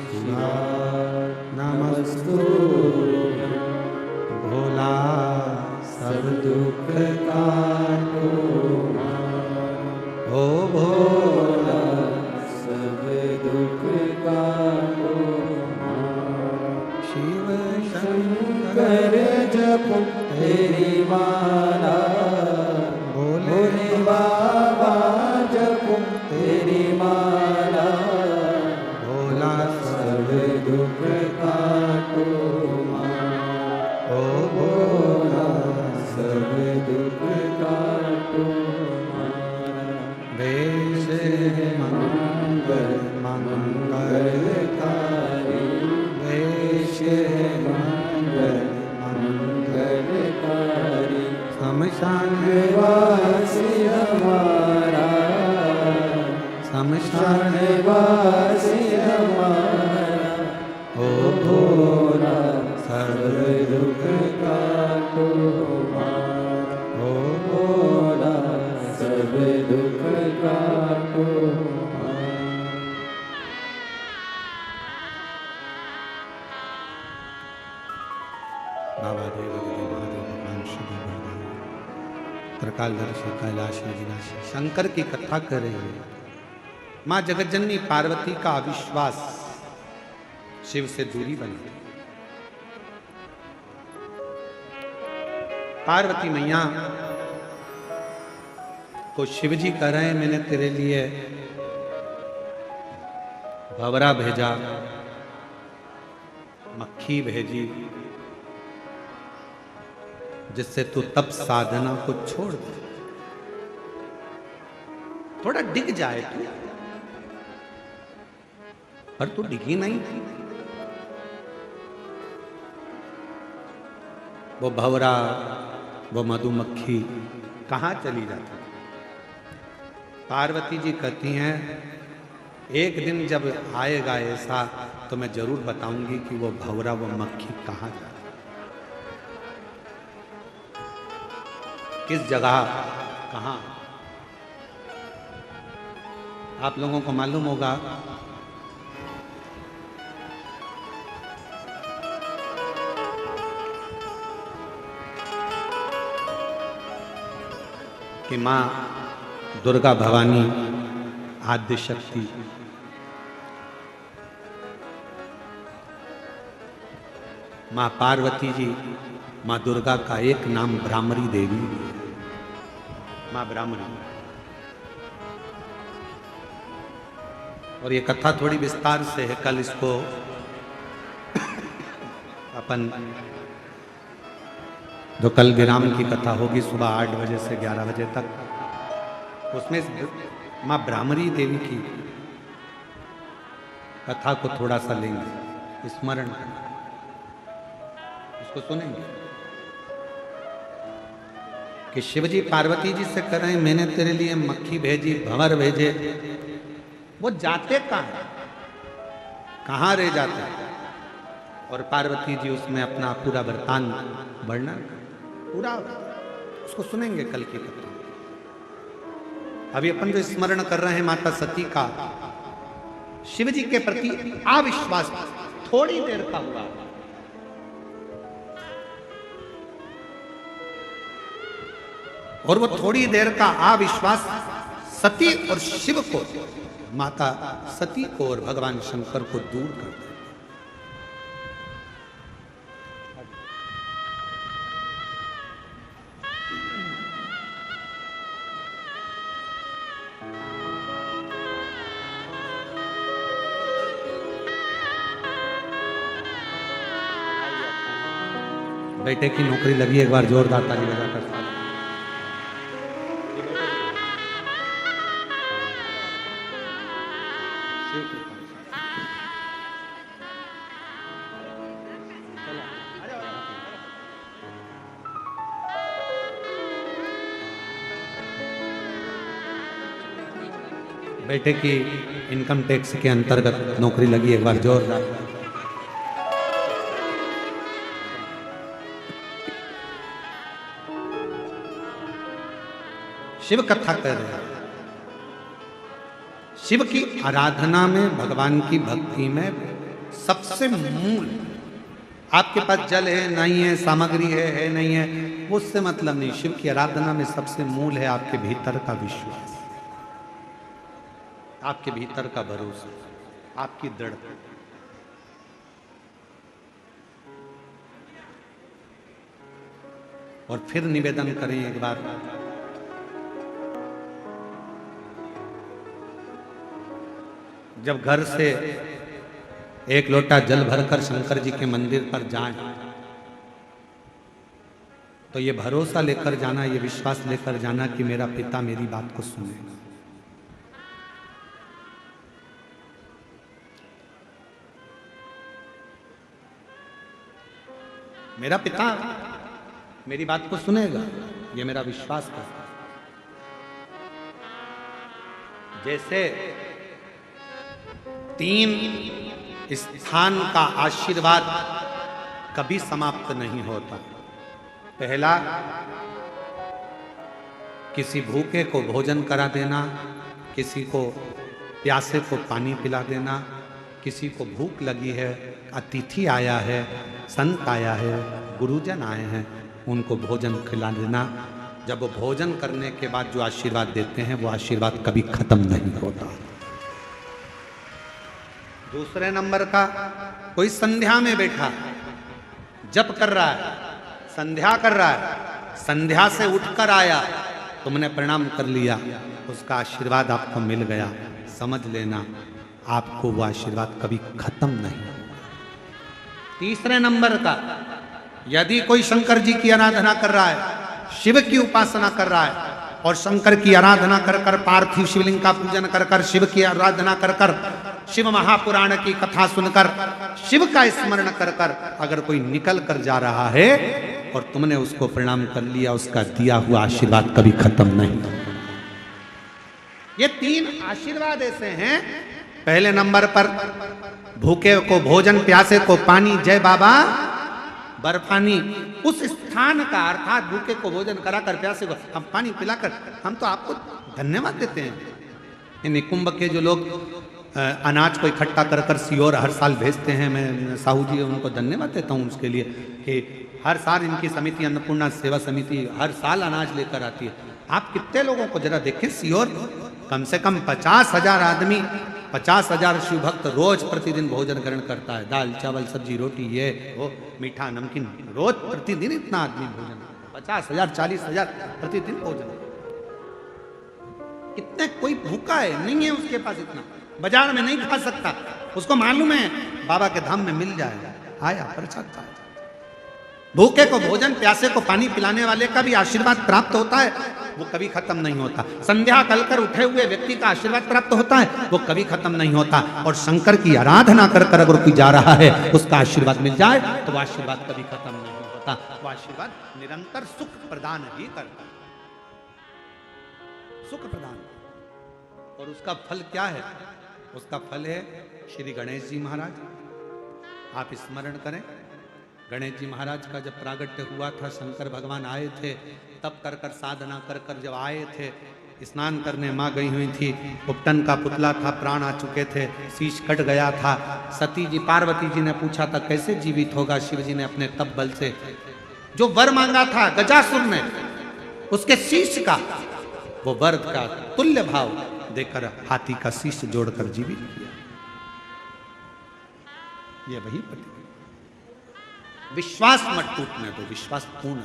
Speaker 1: शिवाय नमस्तुभ्यम। भोला सब दुख काटो ओ भोला
Speaker 3: सब दुख काटो।
Speaker 1: शिव
Speaker 3: शंकर जप तेरी माला, भोले बाबा जप तेरी माला।
Speaker 1: भोला
Speaker 3: सब दुख काटो
Speaker 1: ओ भोला
Speaker 3: सब दुख काटो।
Speaker 1: वेश मंगल मंगलकारी, वेश मंगल मंगलकारी। शमशान
Speaker 3: वासी हमारा,
Speaker 1: शमशान
Speaker 3: वासी हमारा।
Speaker 1: ओ
Speaker 3: भोला
Speaker 1: सर्व
Speaker 3: दुख काटो
Speaker 1: ओ
Speaker 3: भोला सब दुख काटो।
Speaker 1: बाबा देव महादेव भगवान शिव भगवान त्रिकालदर्शी कैलाशी विनाशी शंकर की कथा कर रहे हैं। माँ जगज्जननी पार्वती का अविश्वास शिव से दूरी बना। पार्वती मैया को शिवजी कह रहे हैं, मैंने तेरे लिए भंवरा भेजा, मक्खी भेजी, जिससे तू तप साधना को छोड़ दे, थोड़ा डिग जाए तू, पर तू डिगी नहीं। वो भंवरा, वो मधुमक्खी कहाँ चली जाती? पार्वती जी कहती हैं, एक दिन जब आएगा ऐसा तो मैं जरूर बताऊंगी कि वो भंवरा, वो मक्खी कहाँ जाती। किस जगह, कहाँ? आप लोगों को मालूम होगा कि माँ दुर्गा भवानी आद्य शक्ति माँ पार्वती जी, माँ दुर्गा का एक नाम भ्रामरी देवी, माँ भ्रामरी। और ये कथा थोड़ी विस्तार से है, कल इसको अपन जो कल विराम की कथा होगी सुबह 8 बजे से 11 बजे तक, उसमें माँ भ्रामरी देवी की कथा को थोड़ा सा लेंगे, स्मरण करें, उसको सुनेंगे कि शिवजी पार्वती जी से कह रहे हैं मैंने तेरे लिए मक्खी भेजी, भंवर भेजे, वो जाते कहाँ रह जाते, और पार्वती जी उसमें अपना पूरा वृतांत वर्णन पूरा, उसको सुनेंगे कल की कथा। अभी अपन जो स्मरण कर रहे हैं माता सती का शिव जी के प्रति अविश्वास थोड़ी देर का हुआ, और वो थोड़ी देर का अविश्वास सती और शिव को, माता सती को और भगवान शंकर को दूर कर दे। बेटे की नौकरी लगी, एक बार जोरदार ताली बजाकर साथ। बेटे की इनकम टैक्स के अंतर्गत नौकरी लगी, एक बार जोरदार। शिव कथा कर रहे हैं, शिव की आराधना में, भगवान की भक्ति में सबसे मूल, आपके पास जल है नहीं है, सामग्री है नहीं है, उससे मतलब नहीं। शिव की आराधना में सबसे मूल है आपके भीतर का विश्वास, आपके भीतर का भरोसा, आपकी दृढ़ता। और फिर निवेदन करें एक बार, जब घर से एक लोटा जल भरकर शंकर जी के मंदिर पर जाएं, तो ये भरोसा लेकर जाना, ये विश्वास लेकर जाना कि मेरा पिता मेरी बात को सुनेगा। मेरा पिता मेरी बात को सुनेगा, ये मेरा विश्वास है। जैसे 3 स्थान का आशीर्वाद कभी समाप्त नहीं होता। पहला, किसी भूखे को भोजन करा देना, किसी को प्यासे को पानी पिला देना, किसी को भूख लगी है, अतिथि आया है, संत आया है, गुरुजन आए हैं, उनको भोजन खिला देना। जब वो भोजन करने के बाद जो आशीर्वाद देते हैं वो आशीर्वाद कभी खत्म नहीं होता। दूसरे नंबर का, कोई संध्या में बैठा जप कर रहा है, संध्या कर रहा है, संध्या से उठकर आया, तुमने प्रणाम कर लिया, उसका आशीर्वाद आपको मिल गया, समझ लेना आपको वो आशीर्वाद कभी खत्म नहीं होगा। तीसरे नंबर का, यदि कोई शंकर जी की आराधना कर रहा है, शिव की उपासना कर रहा है, और शंकर की आराधना कर कर, पार्थिव शिवलिंग का पूजन कर कर, शिव की आराधना कर कर, शिव महापुराण की कथा सुनकर, शिव का स्मरण कर कर अगर कोई निकल कर जा रहा है और तुमने उसको प्रणाम कर लिया, उसका दिया हुआ आशीर्वाद कभी खत्म नहीं। ये 3 आशीर्वाद ऐसे हैं। पहले नंबर पर भूखे को भोजन, प्यासे को पानी, जय बाबा बर्फानी उस स्थान का, अर्थात भूखे को भोजन कराकर प्यासे को हम पानी पिलाकर हम तो आपको धन्यवाद देते हैं। इन निकुंभ के जो लोग अनाज को इकट्ठा कर कर सीहोर हर साल भेजते हैं, मैं साहू जी उनको धन्यवाद देता हूँ उसके लिए कि हर साल इनकी समिति, अन्नपूर्णा सेवा समिति हर साल अनाज लेकर आती है। आप कितने लोगों को जरा देखें, सीहोर कम से कम 50,000 आदमी, 50,000 शिव भक्त रोज प्रतिदिन भोजन ग्रहण करता है। दाल चावल सब्जी रोटी ये वो मीठा नमकीन, रोज प्रतिदिन इतना आदमी भोजन, 50,000 40,000 प्रतिदिन भोजन। कितने कोई भूखा है नहीं है उसके पास, इतना बाजार में नहीं खा सकता, उसको मालूम है बाबा के धाम में मिल जाएगा, आया प्रसाद खाया। भूखे को भोजन, प्यासे को पानी पिलाने वाले का भी आशीर्वाद प्राप्त होता है, वो कभी खत्म नहीं होता। संध्या कलकर उठे हुए व्यक्ति का आशीर्वाद प्राप्त होता है, वो कभी खत्म नहीं होता। और शंकर की आराधना कर कर अगर कोई जा रहा है, उसका आशीर्वाद मिल जाए तो वो आशीर्वाद कभी खत्म नहीं होता। वो आशीर्वाद निरंतर सुख प्रदान ही करता है, सुख प्रदान। और उसका फल क्या है? उसका फल है श्री गणेश जी महाराज। आप स्मरण करें, गणेश जी महाराज का जब प्रागट्य हुआ था, शंकर भगवान आए थे, तब कर कर साधना कर कर जब आए थे, स्नान करने माँ गई हुई थी, उपटन का पुतला था, प्राण आ चुके थे, शीश कट गया था। सती जी, पार्वती जी ने पूछा था कैसे जीवित होगा। शिव जी ने अपने तप बल से जो वर मांगा था गजासुर ने, उसके शीश का, वो वर का तुल्य भाव देकर हाथी का शीश जोड़कर जीवित किया। ये वही पति। विश्वास मत टूटने दो, विश्वास पूर्ण।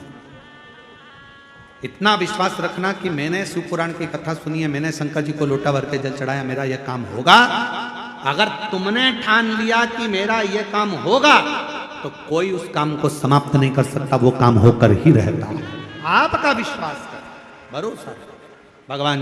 Speaker 1: इतना विश्वास रखना कि मैंने शिव पुराण की कथा सुनी है, मैंने शंकर जी को लोटा भर के जल चढ़ाया, मेरा यह काम होगा। अगर तुमने ठान लिया कि मेरा यह काम होगा, तो कोई उस काम को समाप्त नहीं कर सकता, वो काम होकर ही रहता है। आपका विश्वास कर, भरोसा भगवान